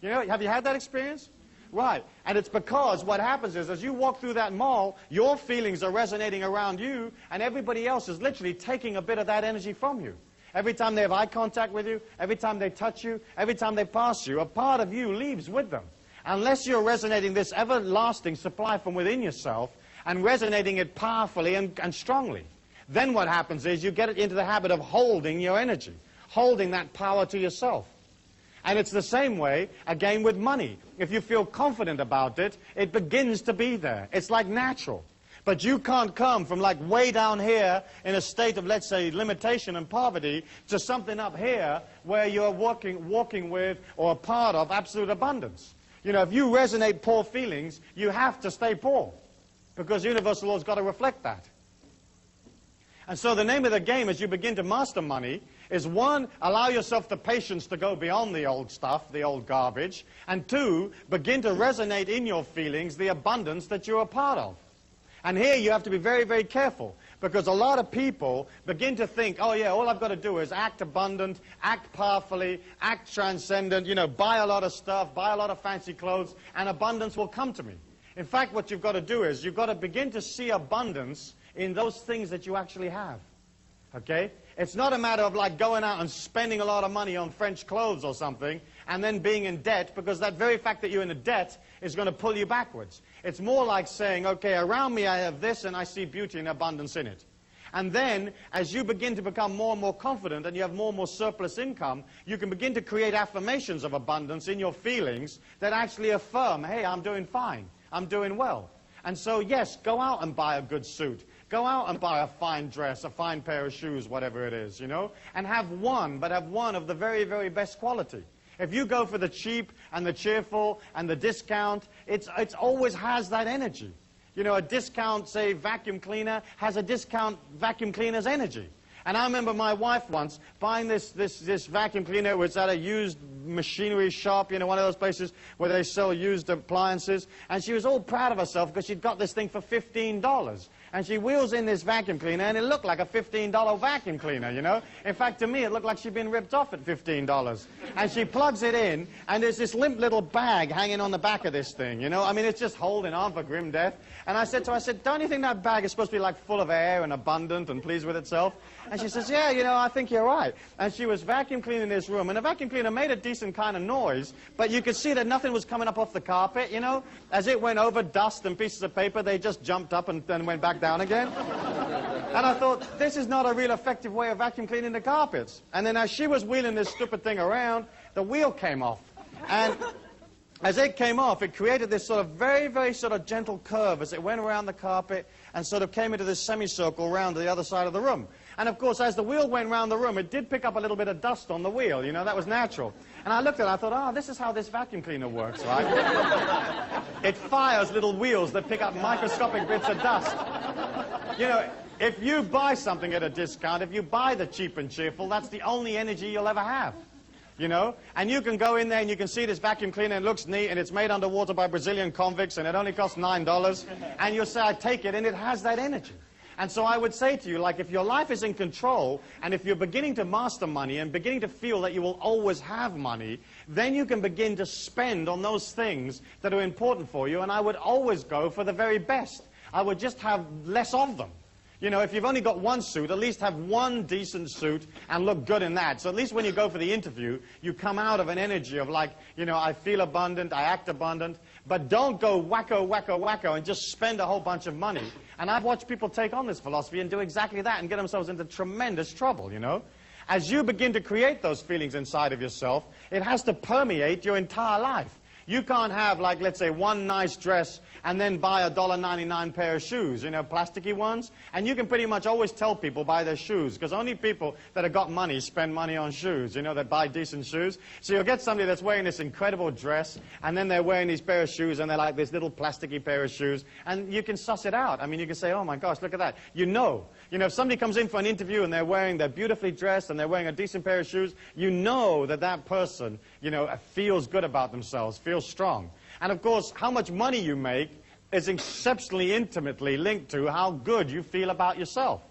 You know, have you had that experience? Right. And it's because what happens is as you walk through that mall, your feelings are resonating around you and everybody else is literally taking a bit of that energy from you. Every time they have eye contact with you, every time they touch you, every time they pass you, a part of you leaves with them. Unless you're resonating this everlasting supply from within yourself and resonating it powerfully and strongly, then what happens is you get into the habit of holding your energy, holding that power to yourself. And it's the same way, again, with money. If you feel confident about it, it begins to be there. It's like natural. But you can't come from like way down here in a state of, let's say, limitation and poverty to something up here where you're walking with or a part of absolute abundance. You know, if you resonate poor feelings, you have to stay poor because universal law's got to reflect that. And so the name of the game as you begin to master money is, one, allow yourself the patience to go beyond the old stuff, the old garbage, and two, begin to resonate in your feelings the abundance that you're a part of. And here you have to be very, very careful because a lot of people begin to think, oh yeah, all I've got to do is act abundant, act powerfully, act transcendent, you know, buy a lot of stuff, buy a lot of fancy clothes, and abundance will come to me. In fact, what you've got to do is you've got to begin to see abundance in those things that you actually have. Okay? It's not a matter of like going out and spending a lot of money on French clothes or something and then being in debt, because that very fact that you're in a debt is going to pull you backwards. It's more like saying, okay, around me I have this and I see beauty and abundance in it. And then, as you begin to become more and more confident and you have more and more surplus income, you can begin to create affirmations of abundance in your feelings that actually affirm, hey, I'm doing fine, I'm doing well. And so, yes, go out and buy a good suit. Go out and buy a fine dress, a fine pair of shoes, whatever it is, you know, and have one, but have one of the very, very best quality. If you go for the cheap and the cheerful and the discount, it's always has that energy. You know, a discount, say, vacuum cleaner has a discount vacuum cleaner's energy. And I remember my wife once buying this vacuum cleaner. It was at a used machinery shop, you know, one of those places where they sell used appliances. And she was all proud of herself because she'd got this thing for $15. And she wheels in this vacuum cleaner, and it looked like a $15 vacuum cleaner, you know. In fact, to me, it looked like she'd been ripped off at $15. And she plugs it in, and there's this limp little bag hanging on the back of this thing, you know. I mean, it's just holding on for grim death. And I said to her, don't you think that bag is supposed to be like full of air and abundant and pleased with itself? And she says, yeah, you know, I think you're right. And she was vacuum cleaning this room, and the vacuum cleaner made a decent kind of noise, but you could see that nothing was coming up off the carpet, you know. As it went over dust and pieces of paper, they just jumped up and then went back down again. And I thought, this is not a real effective way of vacuum cleaning the carpets. And then as she was wheeling this stupid thing around, the wheel came off. And as it came off, it created this sort of very, very sort of gentle curve as it went around the carpet and sort of came into this semicircle around the other side of the room. And of course, as the wheel went around the room, it did pick up a little bit of dust on the wheel, you know, that was natural. And I looked at it, I thought, this is how this vacuum cleaner works, right? It fires little wheels that pick up microscopic bits of dust. You know, if you buy something at a discount, if you buy the cheap and cheerful, that's the only energy you'll ever have. You know, and you can go in there and you can see this vacuum cleaner and it looks neat and it's made underwater by Brazilian convicts and it only costs $9 and you'll say, I take it, and it has that energy. And so I would say to you, like, if your life is in control and if you're beginning to master money and beginning to feel that you will always have money, then you can begin to spend on those things that are important for you. And I would always go for the very best. I would just have less of them. You know, if you've only got one suit, at least have one decent suit and look good in that. So at least when you go for the interview, you come out of an energy of like, you know, I feel abundant, I act abundant. But don't go wacko, wacko, wacko and just spend a whole bunch of money. And I've watched people take on this philosophy and do exactly that and get themselves into tremendous trouble, you know. As you begin to create those feelings inside of yourself, it has to permeate your entire life. You can't have, like, let's say, one nice dress and then buy a $1.99 pair of shoes, plasticky ones. And you can pretty much always tell people buy their shoes, because only people that have got money spend money on shoes, that buy decent shoes. So you'll get somebody that's wearing this incredible dress, and then they're wearing these pair of shoes, and they're like this little plasticky pair of shoes, and you can suss it out. I mean, you can say, oh my gosh, look at that. If somebody comes in for an interview and they're beautifully dressed and they're wearing a decent pair of shoes, you know that that person, feels good about themselves, feels strong. And of course, how much money you make is exceptionally intimately linked to how good you feel about yourself.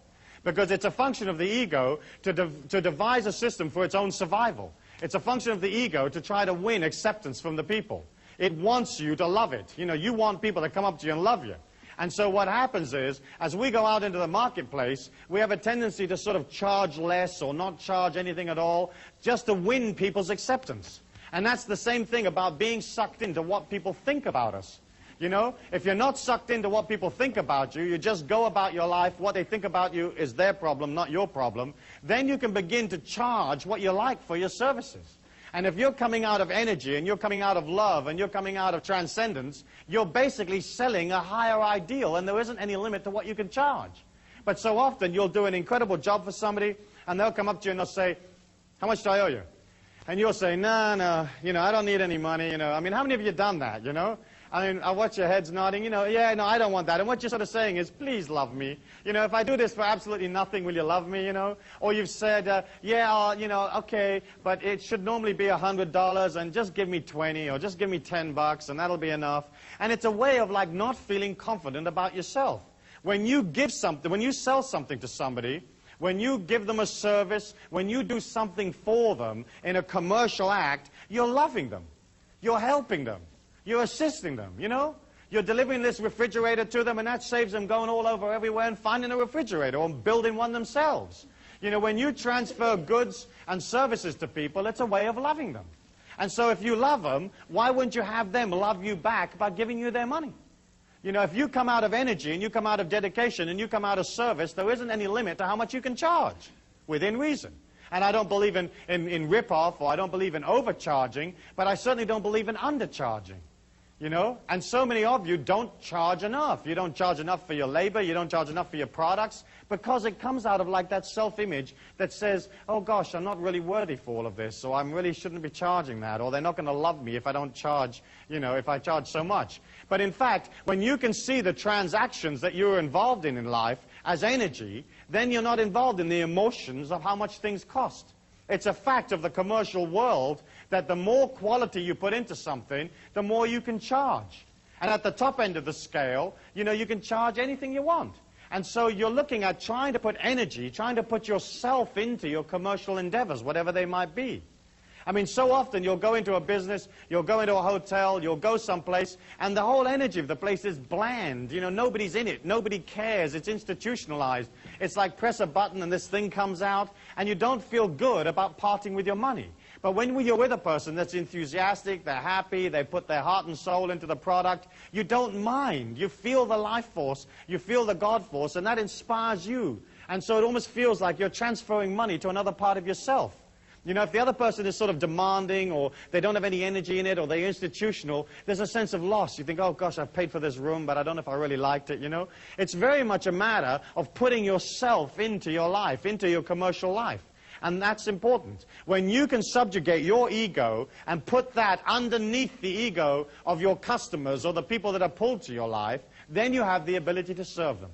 Because it's a function of the ego to devise a system for its own survival. It's a function of the ego to try to win acceptance from the people. It wants you to love it. You want people to come up to you and love you. And so what happens is, as we go out into the marketplace, we have a tendency to sort of charge less or not charge anything at all, just to win people's acceptance. And that's the same thing about being sucked into what people think about us. If you're not sucked into what people think about you, you just go about your life, what they think about you is their problem, not your problem, then you can begin to charge what you like for your services. And if you're coming out of energy, and you're coming out of love, and you're coming out of transcendence, you're basically selling a higher ideal, and there isn't any limit to what you can charge. But so often, you'll do an incredible job for somebody, and they'll come up to you and they'll say, how much do I owe you? And you'll say, no, I don't need any money, I mean, how many of you have done that, I mean, I watch your heads nodding, yeah, no, I don't want that. And what you're sort of saying is, please love me. If I do this for absolutely nothing, will you love me, Or you've said, yeah, okay, but it should normally be $100, and just give me 20, or just give me $10, and that'll be enough. And it's a way of, like, not feeling confident about yourself. When you give something, when you sell something to somebody, when you give them a service, when you do something for them in a commercial act, you're loving them. You're helping them. You're assisting them, You're delivering this refrigerator to them, and that saves them going all over everywhere and finding a refrigerator or building one themselves. When you transfer goods and services to people, it's a way of loving them. And so if you love them, why wouldn't you have them love you back by giving you their money? If you come out of energy, and you come out of dedication, and you come out of service, there isn't any limit to how much you can charge, within reason. And I don't believe in rip-off, or I don't believe in overcharging, but I certainly don't believe in undercharging. And so many of you don't charge enough. You don't charge enough for your labor, you don't charge enough for your products, because it comes out of like that self-image that says, oh gosh, I'm not really worthy for all of this, so I really shouldn't be charging that, or they're not going to love me if I don't charge, if I charge so much. But in fact, when you can see the transactions that you're involved in life as energy, then you're not involved in the emotions of how much things cost. It's a fact of the commercial world that the more quality you put into something, the more you can charge. And at the top end of the scale, you can charge anything you want. And so you're looking at trying to put energy, trying to put yourself into your commercial endeavors, whatever they might be. I mean, so often you'll go into a business, you'll go into a hotel, you'll go someplace, and the whole energy of the place is bland. Nobody's in it. Nobody cares. It's institutionalized. It's like press a button and this thing comes out, and you don't feel good about parting with your money. But when you're with a person that's enthusiastic, they're happy, they put their heart and soul into the product, you don't mind. You feel the life force, you feel the God force, and that inspires you. And so it almost feels like you're transferring money to another part of yourself. If the other person is sort of demanding, or they don't have any energy in it, or they're institutional, there's a sense of loss. You think, oh gosh, I've paid for this room, but I don't know if I really liked it, It's very much a matter of putting yourself into your life, into your commercial life. And that's important. When you can subjugate your ego and put that underneath the ego of your customers or the people that are pulled to your life, then you have the ability to serve them.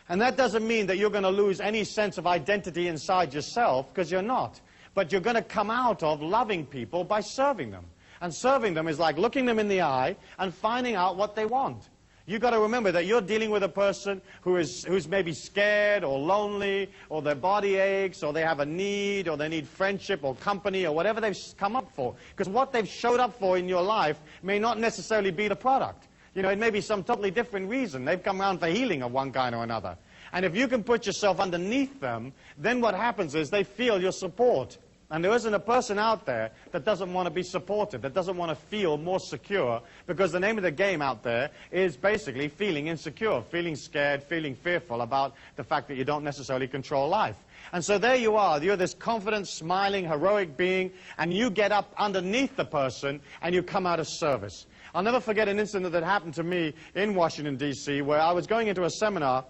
And that doesn't mean that you're going to lose any sense of identity inside yourself, because you're not. But you're going to come out of loving people by serving them. And serving them is like looking them in the eye and finding out what they want. You've got to remember that you're dealing with a person who's maybe scared or lonely, or their body aches, or they have a need, or they need friendship or company, or whatever they've come up for. Because what they've showed up for in your life may not necessarily be the product. It may be some totally different reason. They've come around for healing of one kind or another. And if you can put yourself underneath them, then what happens is they feel your support. And there isn't a person out there that doesn't want to be supported, that doesn't want to feel more secure, because the name of the game out there is basically feeling insecure, feeling scared, feeling fearful about the fact that you don't necessarily control life. And so there you are, you're this confident, smiling, heroic being, and you get up underneath the person and you come out of service. I'll never forget an incident that happened to me in Washington, D.C., where I was going into a seminar,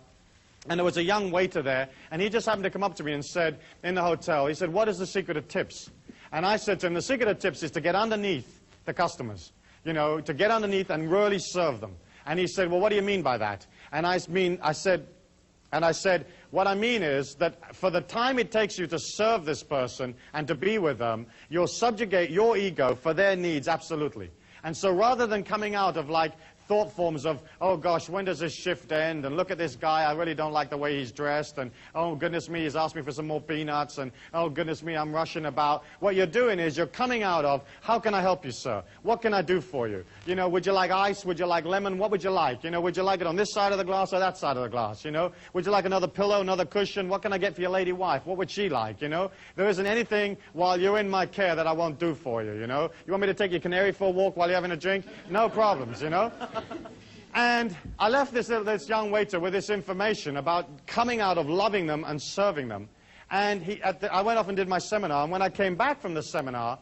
and there was a young waiter there, and he just happened to come up to me and said, in the hotel, he said, "What is the secret of tips?" And I said to him, the secret of tips is to get underneath the customers, you know, to get underneath and really serve them. And he said, "Well, what do you mean by that?" And I said, what I mean is that for the time it takes you to serve this person and to be with them, you'll subjugate your ego for their needs, absolutely. And so rather than coming out of like thought forms of, oh gosh, when does this shift end? And look at this guy, I really don't like the way he's dressed. And oh goodness me, he's asked me for some more peanuts. And oh goodness me, I'm rushing about. What you're doing is you're coming out of, how can I help you, sir? What can I do for you? You know, would you like ice? Would you like lemon? What would you like? You know, would you like it on this side of the glass or that side of the glass? You know, would you like another pillow, another cushion? What can I get for your lady wife? What would she like? You know, there isn't anything while you're in my care that I won't do for you, you know. You want me to take your canary for a walk while you're having a drink? No problems, you know. And I left this young waiter with this information about coming out of loving them and serving them. And I went off and did my seminar, and when I came back from the seminar,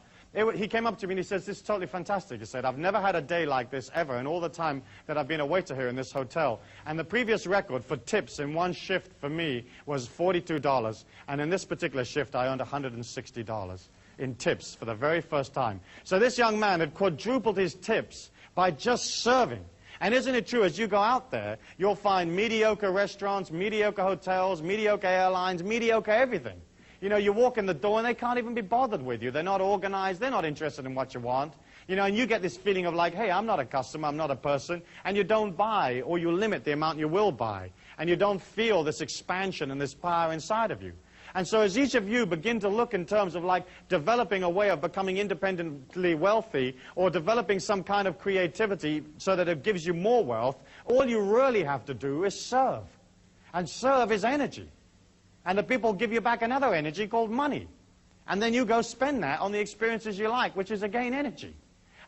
he came up to me and he says, "This is totally fantastic." He said, "I've never had a day like this ever in all the time that I've been a waiter here in this hotel. And the previous record for tips in one shift for me was $42, and in this particular shift I earned $160 in tips for the very first time." So this young man had quadrupled his tips by just serving. And isn't it true, as you go out there, you'll find mediocre restaurants, mediocre hotels, mediocre airlines, mediocre everything. You know, you walk in the door and they can't even be bothered with you. They're not organized. They're not interested in what you want. You know, and you get this feeling of like, hey, I'm not a customer, I'm not a person. And you don't buy, or you limit the amount you will buy. And you don't feel this expansion and this power inside of you. And so as each of you begin to look in terms of like developing a way of becoming independently wealthy or developing some kind of creativity so that it gives you more wealth, all you really have to do is serve. And serve is energy. And the people give you back another energy called money. And then you go spend that on the experiences you like, which is again energy.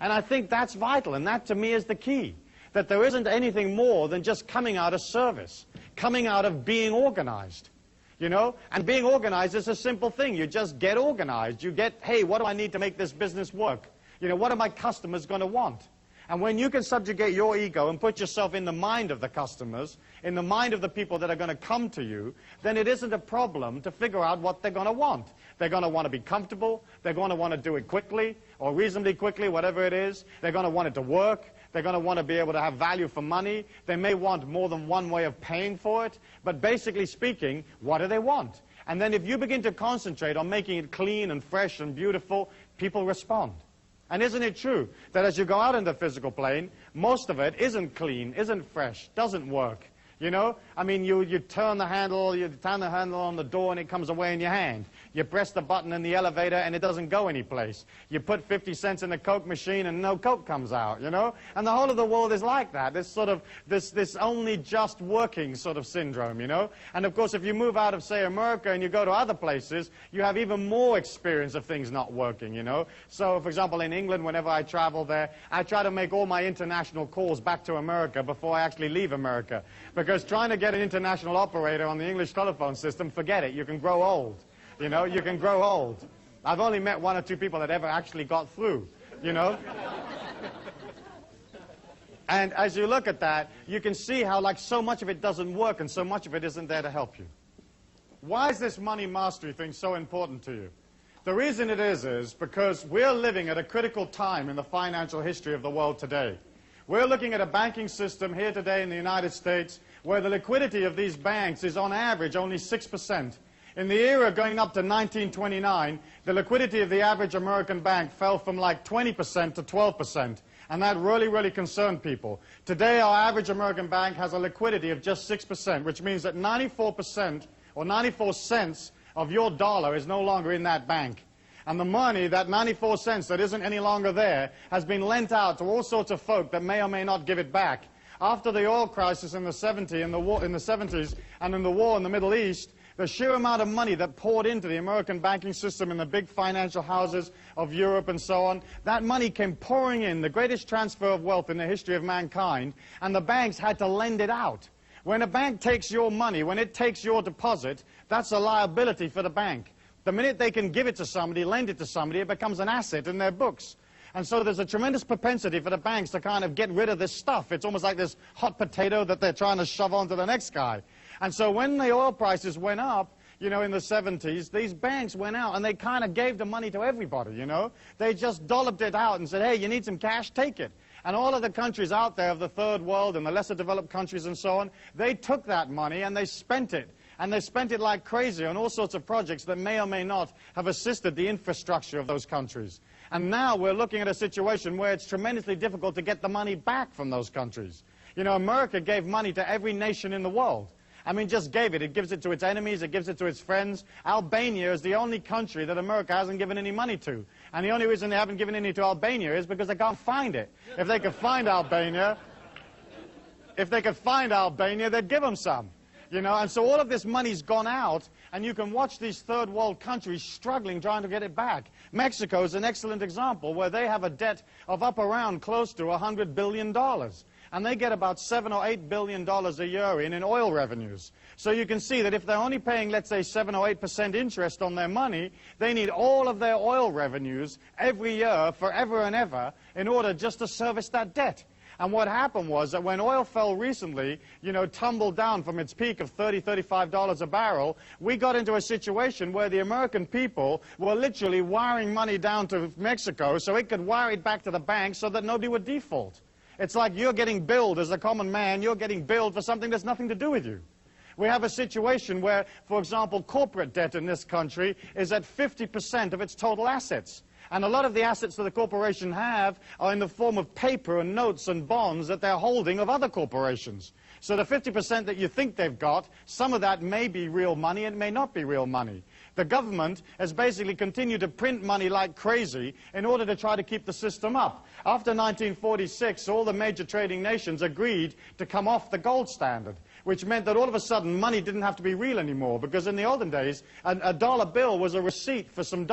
And I think that's vital, and that to me is the key. That there isn't anything more than just coming out of service, coming out of being organized. You know, and being organized is a simple thing. You just get organized. You get, hey, what do I need to make this business work? You know, what are my customers going to want? And when you can subjugate your ego and put yourself in the mind of the customers, in the mind of the people that are going to come to you, then it isn't a problem to figure out what they're going to want. They're going to want to be comfortable. They're going to want to do it quickly or reasonably quickly, whatever it is. They're going to want it to work. They're going to want to be able to have value for money. They may want more than one way of paying for it. But basically speaking, what do they want? And then if you begin to concentrate on making it clean and fresh and beautiful, people respond. And isn't it true that as you go out in the physical plane, most of it isn't clean, isn't fresh, doesn't work? You know, I mean, you turn the handle on the door and it comes away in your hand. You press the button in the elevator and it doesn't go anyplace. You put 50 cents in the Coke machine and no Coke comes out, you know? And the whole of the world is like that, this sort of, this only just working sort of syndrome, you know? And of course, if you move out of, say, America and you go to other places, you have even more experience of things not working, you know? So, for example, in England, whenever I travel there, I try to make all my international calls back to America before I actually leave America. Because trying to get an international operator on the English telephone system, forget it. You can grow old. You know, you can grow old. I've only met one or two people that ever actually got through, you know. And as you look at that, you can see how like so much of it doesn't work and so much of it isn't there to help you. Why is this money mastery thing so important to you? The reason it is because we're living at a critical time in the financial history of the world today. We're looking at a banking system here today in the United States where the liquidity of these banks is on average only 6%. In the era going up to 1929, the liquidity of the average American bank fell from like 20% to 12%. And that really, really concerned people. Today, our average American bank has a liquidity of just 6%, which means that 94% or 94 cents of your dollar is no longer in that bank. And the money, that 94 cents that isn't any longer there, has been lent out to all sorts of folk that may or may not give it back. After the oil crisis in the 70s and in the war in the Middle East, The sheer amount of money that poured into the American banking system and the big financial houses of Europe and so on, that money came pouring in, the greatest transfer of wealth in the history of mankind, and the banks had to lend it out. When a bank takes your money, when it takes your deposit, that's a liability for the bank. The minute they can give it to somebody, lend it to somebody, it becomes an asset in their books. And so there's a tremendous propensity for the banks to kind of get rid of this stuff. It's almost like this hot potato that they're trying to shove onto the next guy. And so when the oil prices went up, you know, in the 70s, these banks went out and they kind of gave the money to everybody, you know. They just dolloped it out and said, hey, you need some cash, take it. And all of the countries out there of the third world and the lesser developed countries and so on, they took that money and they spent it. And they spent it like crazy on all sorts of projects that may or may not have assisted the infrastructure of those countries. And now we're looking at a situation where it's tremendously difficult to get the money back from those countries. You know, America gave money to every nation in the world. I mean, just gave it. It gives it to its enemies. It gives it to its friends. Albania is the only country that America hasn't given any money to. And the only reason they haven't given any to Albania is because they can't find it. If they could find Albania, they'd give them some. You know, and so all of this money's gone out, and you can watch these third world countries struggling trying to get it back. Mexico is an excellent example where they have a debt of up around close to $100 billion. And they get about $7 or $8 billion a year in oil revenues. So you can see that if they're only paying, let's say, 7 or 8% interest on their money, they need all of their oil revenues every year, forever and ever, in order just to service that debt. And what happened was that when oil fell recently, you know, tumbled down from its peak of $30, $35 a barrel, we got into a situation where the American people were literally wiring money down to Mexico so it could wire it back to the bank so that nobody would default. It's like you're getting billed as a common man, you're getting billed for something that's nothing to do with you. We have a situation where, for example, corporate debt in this country is at 50% of its total assets. And a lot of the assets that the corporation have are in the form of paper and notes and bonds that they're holding of other corporations. So the 50% that you think they've got, some of that may be real money and may not be real money. The government has basically continued to print money like crazy in order to try to keep the system up. After 1946, all the major trading nations agreed to come off the gold standard, which meant that all of a sudden money didn't have to be real anymore, because in the olden days, a dollar bill was a receipt for some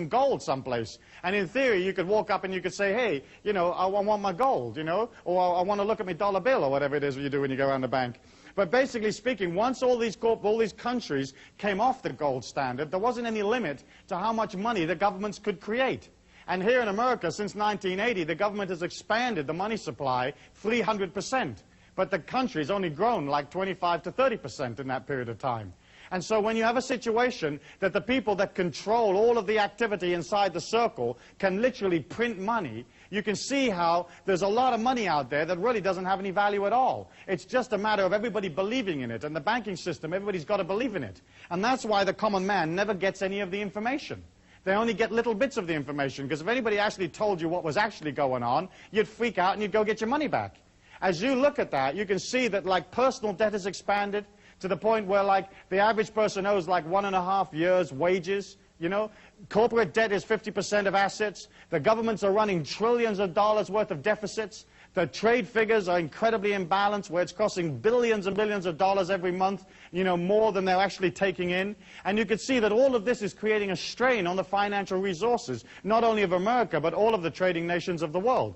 gold someplace. And in theory, you could walk up and you could say, hey, you know, I want my gold, you know, or I want to look at my dollar bill, or whatever it is you do when you go around the bank. But basically speaking, once all these countries came off the gold standard, there wasn't any limit to how much money the governments could create. And here in America, since 1980, the government has expanded the money supply 300%. But the country's only grown like 25 to 30% in that period of time. And so when you have a situation that the people that control all of the activity inside the circle can literally print money, you can see how there's a lot of money out there that really doesn't have any value at all. It's just a matter of everybody believing in it. And the banking system, everybody's got to believe in it. And that's why the common man never gets any of the information. They only get little bits of the information, because if anybody actually told you what was actually going on, you'd freak out and you'd go get your money back. As you look at that, you can see that like personal debt has expanded to the point where like the average person owes like 1.5 years' wages. You know, corporate debt is 50% of assets. The governments are running trillions of dollars worth of deficits. The trade figures are incredibly imbalanced, where it's costing billions and billions of dollars every month, you know, more than they're actually taking in. And you can see that all of this is creating a strain on the financial resources, not only of America, but all of the trading nations of the world.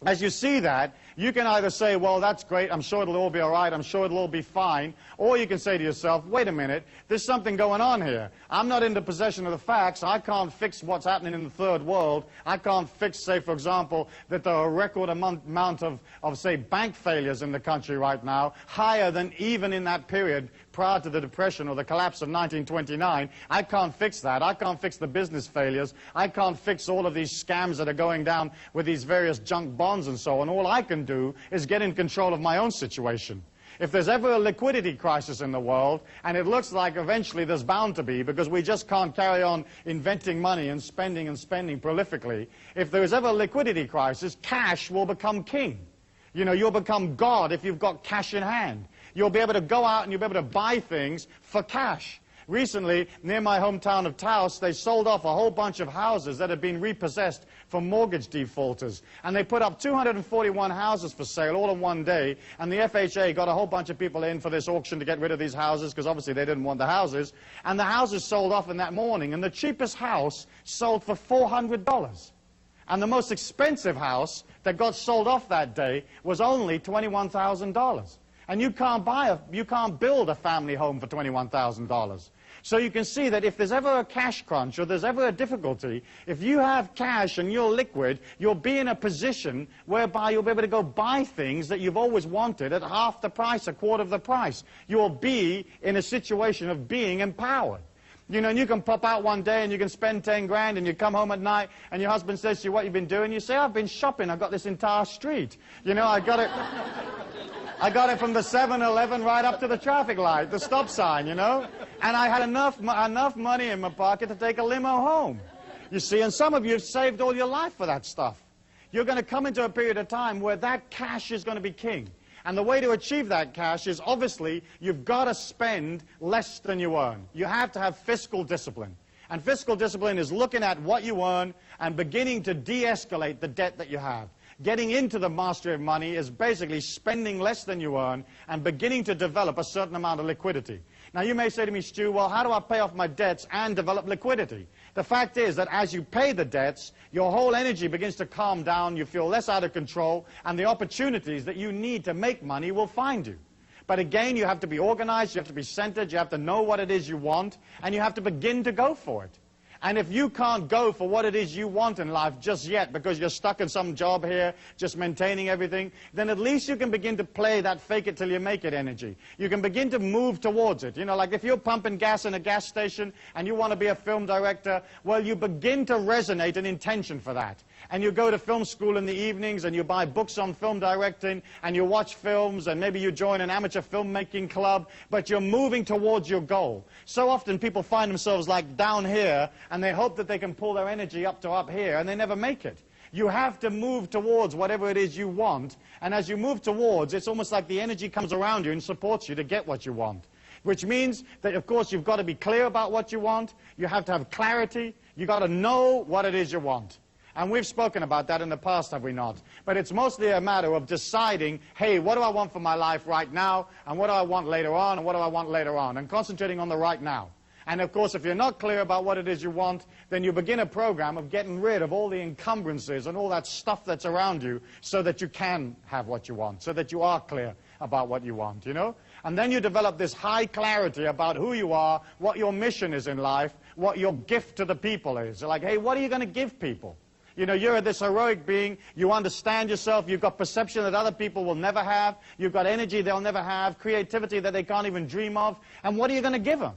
As you see that, you can either say, well, that's great, I'm sure it'll all be all right, I'm sure it'll all be fine, or you can say to yourself, wait a minute, there's something going on here. I'm not in the possession of the facts. I can't fix what's happening in the third world. I can't fix, say, for example, that there are a record amount of, say, bank failures in the country right now, higher than even in that period prior to the Depression or the collapse of 1929. I can't fix that. I can't fix the business failures. I can't fix all of these scams that are going down with these various junk bonds and so on. All I can do is get in control of my own situation. If there's ever a liquidity crisis in the world, and it looks like eventually there's bound to be, because we just can't carry on inventing money and spending prolifically, if there is ever a liquidity crisis, cash will become king. You know, you'll become God if you've got cash in hand. You'll be able to go out and you'll be able to buy things for cash. Recently, near my hometown of Taos, they sold off a whole bunch of houses that had been repossessed from mortgage defaulters. And they put up 241 houses for sale all in one day. And the FHA got a whole bunch of people in for this auction to get rid of these houses, because obviously they didn't want the houses. And the houses sold off in that morning. And the cheapest house sold for $400. And the most expensive house that got sold off that day was only $21,000. And you can't build a family home for $21,000. So you can see that if there's ever a cash crunch or there's ever a difficulty, if you have cash and you're liquid, you'll be in a position whereby you'll be able to go buy things that you've always wanted at half the price, a quarter of the price. You'll be in a situation of being empowered. You know, and you can pop out one day and you can spend 10 grand and you come home at night and your husband says to you, what you've been doing? You say, I've been shopping. I've got this entire street. You know, I got it from the 7-Eleven right up to the traffic light, the stop sign, you know. And I had enough money in my pocket to take a limo home. You see, and some of you have saved all your life for that stuff. You're going to come into a period of time where that cash is going to be king. And the way to achieve that cash is, obviously, you've got to spend less than you earn. You have to have fiscal discipline. And fiscal discipline is looking at what you earn and beginning to de-escalate the debt that you have. Getting into the mastery of money is basically spending less than you earn and beginning to develop a certain amount of liquidity. Now, you may say to me, Stu, well, how do I pay off my debts and develop liquidity? The fact is that as you pay the debts, your whole energy begins to calm down, you feel less out of control, and the opportunities that you need to make money will find you. But again, you have to be organized, you have to be centered, you have to know what it is you want, and you have to begin to go for it. And if you can't go for what it is you want in life just yet because you're stuck in some job here, just maintaining everything, then at least you can begin to play that fake it till you make it energy. You can begin to move towards it. You know, like if you're pumping gas in a gas station and you want to be a film director, well, you begin to resonate an intention for that. And you go to film school in the evenings and you buy books on film directing and you watch films and maybe you join an amateur filmmaking club, but you're moving towards your goal. So often people find themselves like down here and they hope that they can pull their energy up to up here and they never make it. You have to move towards whatever it is you want, and as you move towards, it's almost like the energy comes around you and supports you to get what you want. Which means that, of course, you've got to be clear about what you want, you have to have clarity, you've got to know what it is you want. And we've spoken about that in the past, have we not? But it's mostly a matter of deciding, hey, what do I want for my life right now, and what do I want later on, and what do I want later on, and concentrating on the right now. And of course, if you're not clear about what it is you want, then you begin a program of getting rid of all the encumbrances and all that stuff that's around you so that you can have what you want, so that you are clear about what you want, you know? And then you develop this high clarity about who you are, what your mission is in life, what your gift to the people is. Like, hey, what are you going to give people? You know, you're this heroic being, you understand yourself, you've got perception that other people will never have, you've got energy they'll never have, creativity that they can't even dream of, and what are you going to give them?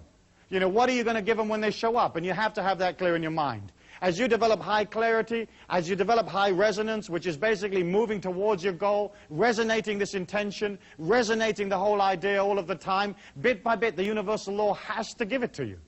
You know, what are you going to give them when they show up? And you have to have that clear in your mind. As you develop high clarity, as you develop high resonance, which is basically moving towards your goal, resonating this intention, resonating the whole idea all of the time, bit by bit, the universal law has to give it to you.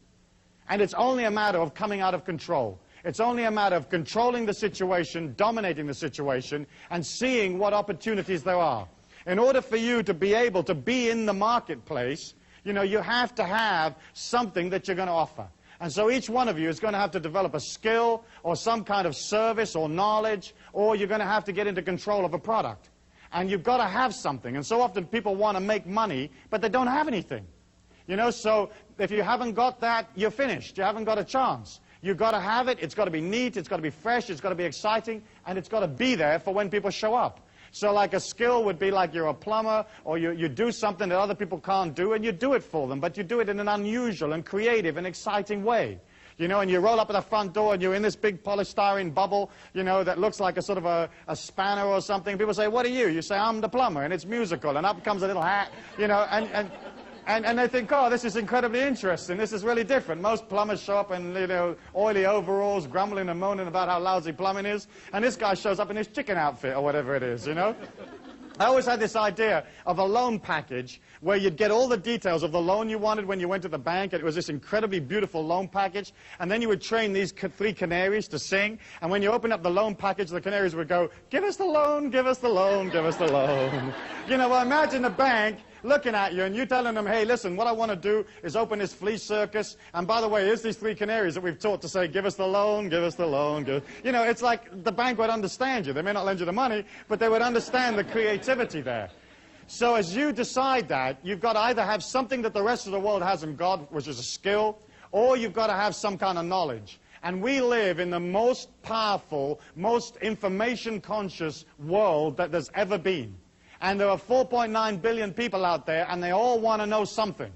And it's only a matter of coming out of control. It's only a matter of controlling the situation, dominating the situation, and seeing what opportunities there are. In order for you to be able to be in the marketplace, you know, you have to have something that you're going to offer. And so each one of you is going to have to develop a skill or some kind of service or knowledge, or you're going to have to get into control of a product. And you've got to have something. And so often people want to make money, but they don't have anything. You know, so if you haven't got that, you're finished. You haven't got a chance. You've got to have it. It's got to be neat. It's got to be fresh. It's got to be exciting. And it's got to be there for when people show up. So like a skill would be like you're a plumber, or you do something that other people can't do, and you do it for them, but you do it in an unusual and creative and exciting way. You know, and you roll up at the front door and you're in this big polystyrene bubble, you know, that looks like a sort of a spanner or something. People say, what are you? You say, I'm the plumber, and it's musical, and up comes a little hat, you know, and they think, oh, this is incredibly interesting. This is really different. Most plumbers show up in, you know, oily overalls, grumbling and moaning about how lousy plumbing is. And this guy shows up in his chicken outfit or whatever it is, you know. I always had this idea of a loan package where you'd get all the details of the loan you wanted when you went to the bank. And it was this incredibly beautiful loan package. And then you would train these 3 canaries to sing. And when you open up the loan package, the canaries would go, give us the loan, give us the loan, give us the loan. You know, well, imagine the bank looking at you and you telling them, hey, listen, what I want to do is open this flea circus. And by the way, here's these 3 canaries that we've taught to say, give us the loan, give us the loan. You know, it's like the bank would understand you. They may not lend you the money, but they would understand the creativity there. So as you decide that, you've got to either have something that the rest of the world hasn't got, which is a skill, or you've got to have some kind of knowledge. And we live in the most powerful, most information-conscious world that there's ever been. And there are 4.9 billion people out there, and they all want to know something.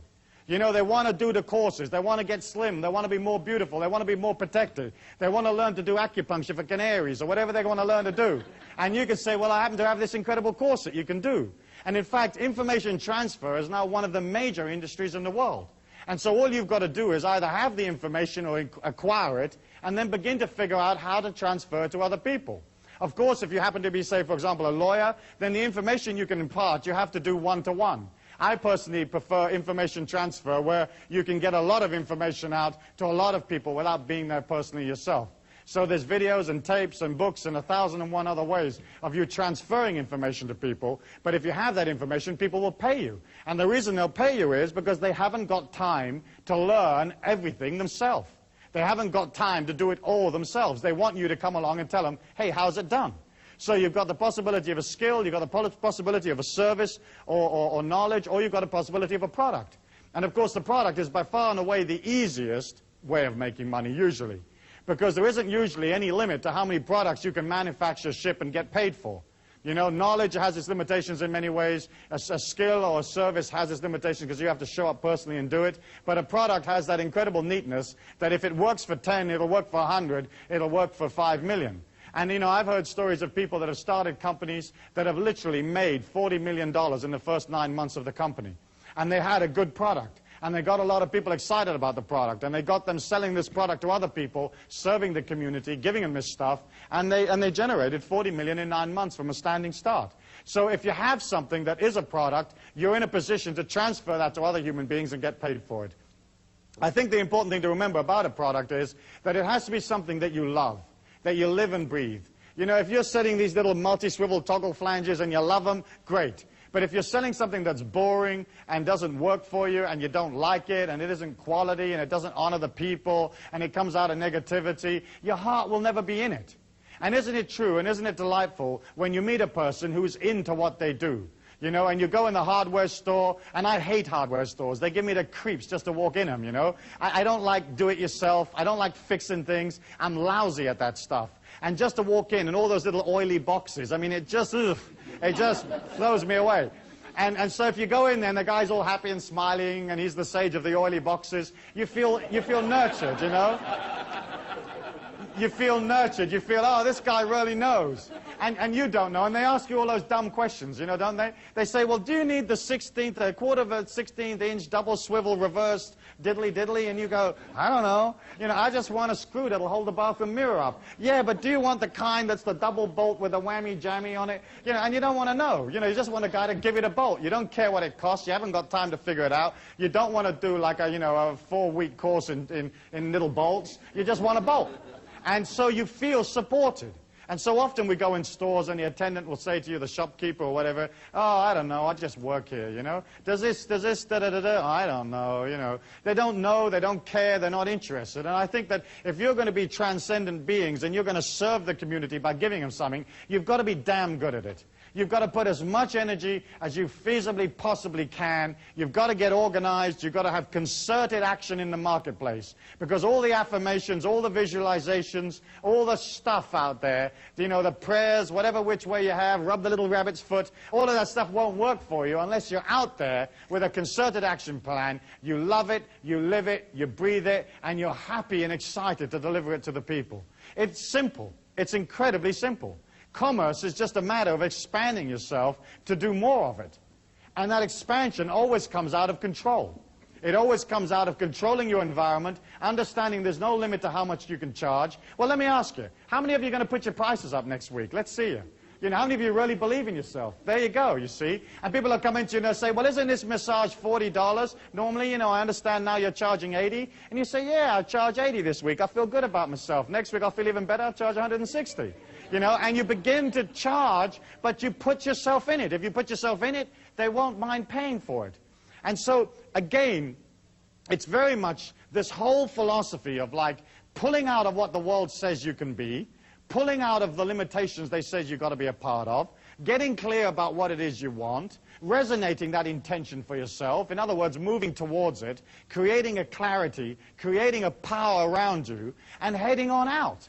You know, they want to do the courses. They want to get slim. They want to be more beautiful. They want to be more protected. They want to learn to do acupuncture for canaries or whatever they want to learn to do. And you can say, well, I happen to have this incredible course that you can do. And in fact, information transfer is now one of the major industries in the world. And so all you've got to do is either have the information or acquire it, and then begin to figure out how to transfer it to other people. Of course, if you happen to be, say, for example, a lawyer, then the information you can impart, you have to do one-to-one. I personally prefer information transfer, where you can get a lot of information out to a lot of people without being there personally yourself. So there's videos and tapes and books and 1,001 other ways of you transferring information to people. But if you have that information, people will pay you. And the reason they'll pay you is because they haven't got time to learn everything themselves. They haven't got time to do it all themselves. They want you to come along and tell them, hey, how's it done? So you've got the possibility of a skill, you've got the possibility of a service or knowledge, or you've got a possibility of a product. And of course, the product is by far and away the easiest way of making money, usually. Because there isn't usually any limit to how many products you can manufacture, ship, and get paid for. You know, knowledge has its limitations in many ways. A skill or a service has its limitations because you have to show up personally and do it. But a product has that incredible neatness that if it works for 10, it'll work for 100, it'll work for 5 million. And, you know, I've heard stories of people that have started companies that have literally made $40 million in the first 9 months of the company. And they had a good product. And they got a lot of people excited about the product. And they got them selling this product to other people, serving the community, giving them this stuff. And they generated $40 million in 9 months from a standing start. So if you have something that is a product, you're in a position to transfer that to other human beings and get paid for it. I think the important thing to remember about a product is that it has to be something that you love, that you live and breathe. You know, if you're setting these little multi-swivel toggle flanges and you love them, great. But if you're selling something that's boring and doesn't work for you and you don't like it and it isn't quality and it doesn't honor the people and it comes out of negativity, your heart will never be in it. And isn't it true and isn't it delightful when you meet a person who's into what they do? You know, and you go in the hardware store, and I hate hardware stores. They give me the creeps just to walk in them, you know. I don't like do-it-yourself. I don't like fixing things. I'm lousy at that stuff. And just to walk in and all those little oily boxes, I mean, it just throws me away. And so if you go in there and the guy's all happy and smiling and he's the sage of the oily boxes, you feel nurtured, you know. You feel nurtured. You feel, oh, this guy really knows. And you don't know. And they ask you all those dumb questions, you know, don't they? They say, well, do you need the a quarter of a 16th inch double swivel reversed diddly-diddly? And you go, I don't know. You know, I just want a screw that'll hold the bathroom mirror up. Yeah, but do you want the kind that's the double bolt with a whammy-jammy on it? You know, and you don't want to know. You know, you just want a guy to give it a bolt. You don't care what it costs. You haven't got time to figure it out. You don't want to do like a 4-week course in little bolts. You just want a bolt. And so you feel supported. And so often we go in stores and the attendant will say to you, the shopkeeper or whatever, oh, I don't know, I just work here, you know. Does this, da-da-da-da? I don't know, you know. They don't know, they don't care, they're not interested. And I think that if you're going to be transcendent beings and you're going to serve the community by giving them something, you've got to be damn good at it. You've got to put as much energy as you feasibly possibly can. You've got to get organized. You've got to have concerted action in the marketplace. Because all the affirmations, all the visualizations, all the stuff out there, you know, the prayers, whatever which way you have, rub the little rabbit's foot, all of that stuff won't work for you unless you're out there with a concerted action plan. You love it, you live it, you breathe it, and you're happy and excited to deliver it to the people. It's simple. It's incredibly simple. Commerce is just a matter of expanding yourself to do more of it. And that expansion always comes out of control. It always comes out of controlling your environment, understanding there's no limit to how much you can charge. Well, let me ask you, how many of you are going to put your prices up next week? Let's see you. You know, how many of you really believe in yourself? There you go, you see. And people will come into you and they'll say, well, isn't this massage $40? Normally, you know, I understand now you're charging 80. And you say, yeah, I charge 80 this week. I feel good about myself. Next week, I'll feel even better. I'll charge 160. You know, and you begin to charge, but you put yourself in it. If you put yourself in it, they won't mind paying for it. And so, again, it's very much this whole philosophy of like pulling out of what the world says you can be, pulling out of the limitations they say you've got to be a part of, getting clear about what it is you want, resonating that intention for yourself, in other words, moving towards it, creating a clarity, creating a power around you, and heading on out.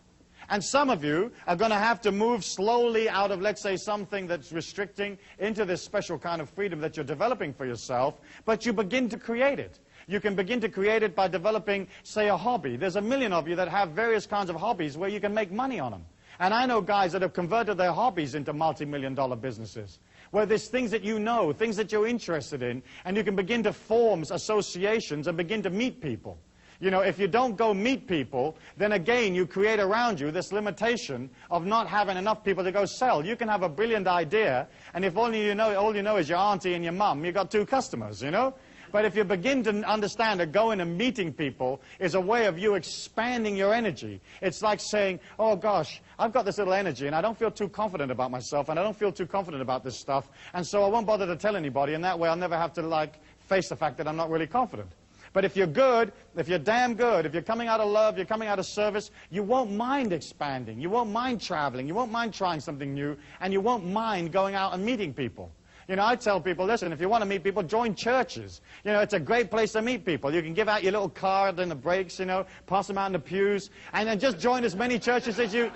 And some of you are going to have to move slowly out of, let's say, something that's restricting into this special kind of freedom that you're developing for yourself, but you begin to create it. You can begin to create it by developing, say, a hobby. There's a million of you that have various kinds of hobbies where you can make money on them. And I know guys that have converted their hobbies into multi-million-dollar businesses, where there's things that you know, things that you're interested in, and you can begin to form associations and begin to meet people. You know, if you don't go meet people, then again you create around you this limitation of not having enough people to go sell. You can have a brilliant idea, and if all you know is your auntie and your mum, you've got 2 customers, you know? But if you begin to understand that going and meeting people is a way of you expanding your energy, it's like saying, oh gosh, I've got this little energy and I don't feel too confident about myself and I don't feel too confident about this stuff, and so I won't bother to tell anybody, and that way I'll never have to like face the fact that I'm not really confident. But if you're good, if you're damn good, if you're coming out of love, you're coming out of service, you won't mind expanding, you won't mind traveling, you won't mind trying something new, and you won't mind going out and meeting people. You know, I tell people, listen, if you want to meet people, join churches. You know, it's a great place to meet people. You can give out your little card in the breaks, you know, pass them out in the pews, and then just join as many churches as you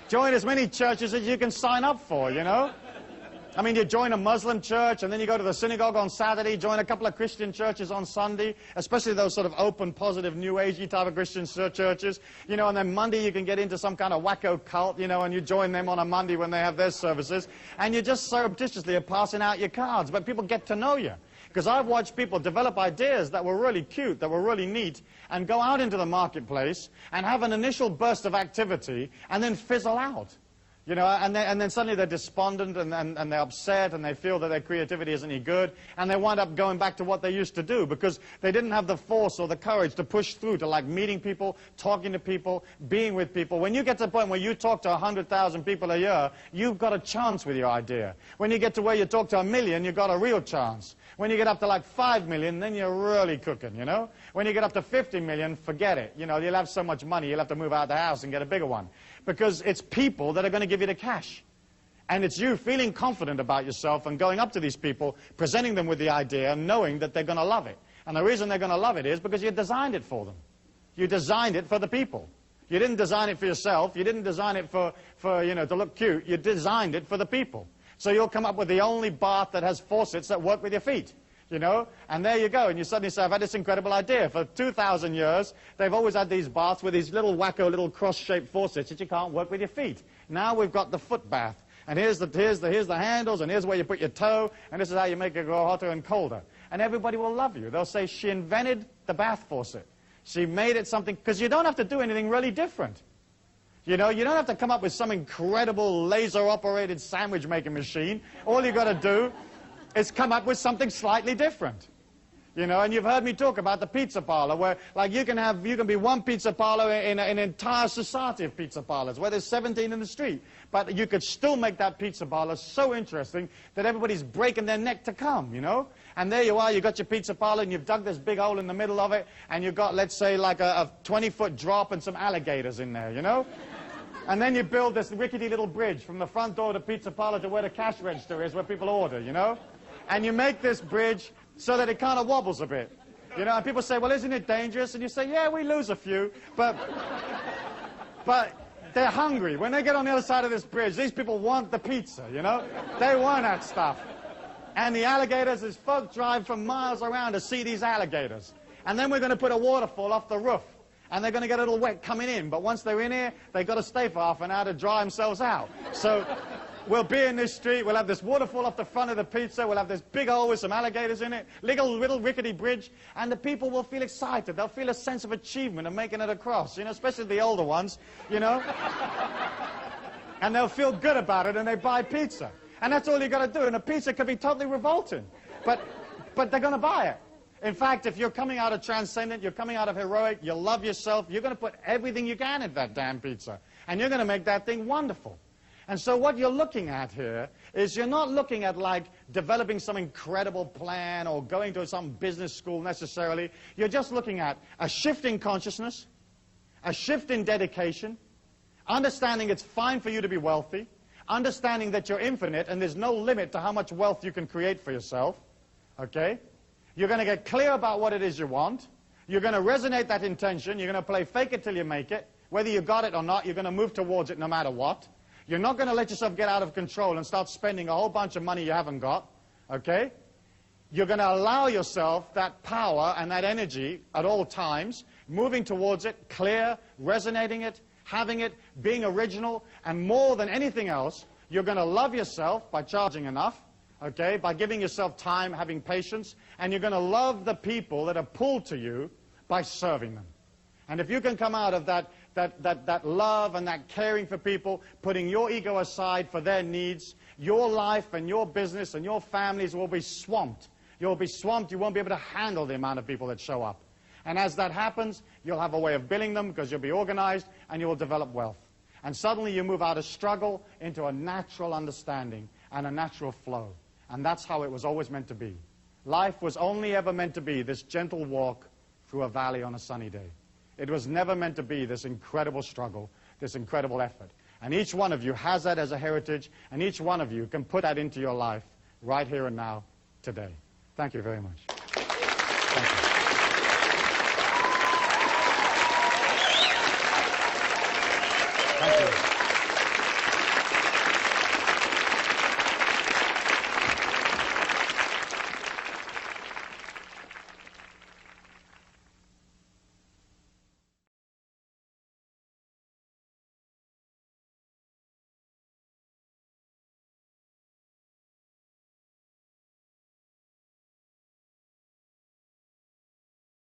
can sign up for, you know. I mean, you join a Muslim church, and then you go to the synagogue on Saturday, join a couple of Christian churches on Sunday, especially those sort of open, positive, New Agey type of Christian churches, you know, and then Monday you can get into some kind of wacko cult, you know, and you join them on a Monday when they have their services, and you just surreptitiously are passing out your cards, but people get to know you. Because I've watched people develop ideas that were really cute, that were really neat, and go out into the marketplace and have an initial burst of activity and then fizzle out. You know, and then suddenly they're despondent and they're upset and they feel that their creativity isn't any good, and they wind up going back to what they used to do because they didn't have the force or the courage to push through to like meeting people, talking to people, being with people. When you get to the point where you talk to 100,000 people a year, you've got a chance with your idea. When you get to where you talk to 1 million, you've got a real chance. When you get up to like 5 million, then you're really cooking, you know? When you get up to 50 million, forget it. You know, you'll have so much money, you'll have to move out of the house and get a bigger one. Because it's people that are going to give you the cash. And it's you feeling confident about yourself and going up to these people, presenting them with the idea, and knowing that they're going to love it. And the reason they're going to love it is because you designed it for them. You designed it for the people. You didn't design it for yourself. You didn't design it for you know, to look cute. You designed it for the people. So you'll come up with the only bath that has faucets that work with your feet. You know, and there you go, and you suddenly say, I've had this incredible idea. For 2,000 years, they've always had these baths with these little wacko, little cross-shaped faucets that you can't work with your feet. Now we've got the foot bath, and here's the handles, and here's where you put your toe, and this is how you make it go hotter and colder. And everybody will love you. They'll say, she invented the bath faucet. She made it something, because you don't have to do anything really different. You know, you don't have to come up with some incredible laser-operated sandwich-making machine. All you got to do is come up with something slightly different. You know, and you've heard me talk about the pizza parlor, where like you can be one pizza parlor in an entire society of pizza parlors, where there's 17 in the street. But you could still make that pizza parlor so interesting that everybody's breaking their neck to come, you know? And there you are, you've got your pizza parlor, and you've dug this big hole in the middle of it, and you've got, let's say, like a 20-foot drop and some alligators in there, you know? And then you build this rickety little bridge from the front door of the pizza parlor to where the cash register is, where people order, you know? And you make this bridge so that it kind of wobbles a bit. You know, and people say, well, isn't it dangerous? And you say, yeah, we lose a few, but they're hungry. When they get on the other side of this bridge, these people want the pizza, you know? They want that stuff. And the alligators, as folk drive from miles around to see these alligators. And then we're going to put a waterfall off the roof. And they're going to get a little wet coming in. But once they're in here, they've got to stay for half an hour to dry themselves out. So we'll be in this street, we'll have this waterfall off the front of the pizza, we'll have this big hole with some alligators in it, little rickety bridge, and the people will feel excited. They'll feel a sense of achievement of making it across, you know, especially the older ones, you know. And they'll feel good about it, and they buy pizza. And that's all you got to do. And a pizza could be totally revolting. But they're going to buy it. In fact, if you're coming out of transcendent, you're coming out of heroic, you love yourself, you're going to put everything you can in that damn pizza. And you're going to make that thing wonderful. And so what you're looking at here is you're not looking at like developing some incredible plan or going to some business school necessarily. You're just looking at a shift in consciousness, a shift in dedication, understanding it's fine for you to be wealthy, understanding that you're infinite and there's no limit to how much wealth you can create for yourself, okay? You're going to get clear about what it is you want. You're going to resonate that intention. You're going to play fake it till you make it. Whether you got it or not, you're going to move towards it no matter what. You're not going to let yourself get out of control and start spending a whole bunch of money you haven't got, okay? You're going to allow yourself that power and that energy at all times, moving towards it, clear, resonating it, having it, being original, and more than anything else, you're going to love yourself by charging enough, okay, by giving yourself time, having patience, and you're going to love the people that are pulled to you by serving them. And if you can come out of that love and that caring for people, putting your ego aside for their needs, your life and your business and your families will be swamped. You'll be swamped. You won't be able to handle the amount of people that show up. And as that happens, you'll have a way of billing them because you'll be organized and you will develop wealth. And suddenly you move out of struggle into a natural understanding and a natural flow. And that's how it was always meant to be. Life was only ever meant to be this gentle walk through a valley on a sunny day. It was never meant to be this incredible struggle, this incredible effort. And each one of you has that as a heritage, and each one of you can put that into your life right here and now, today. Thank you very much.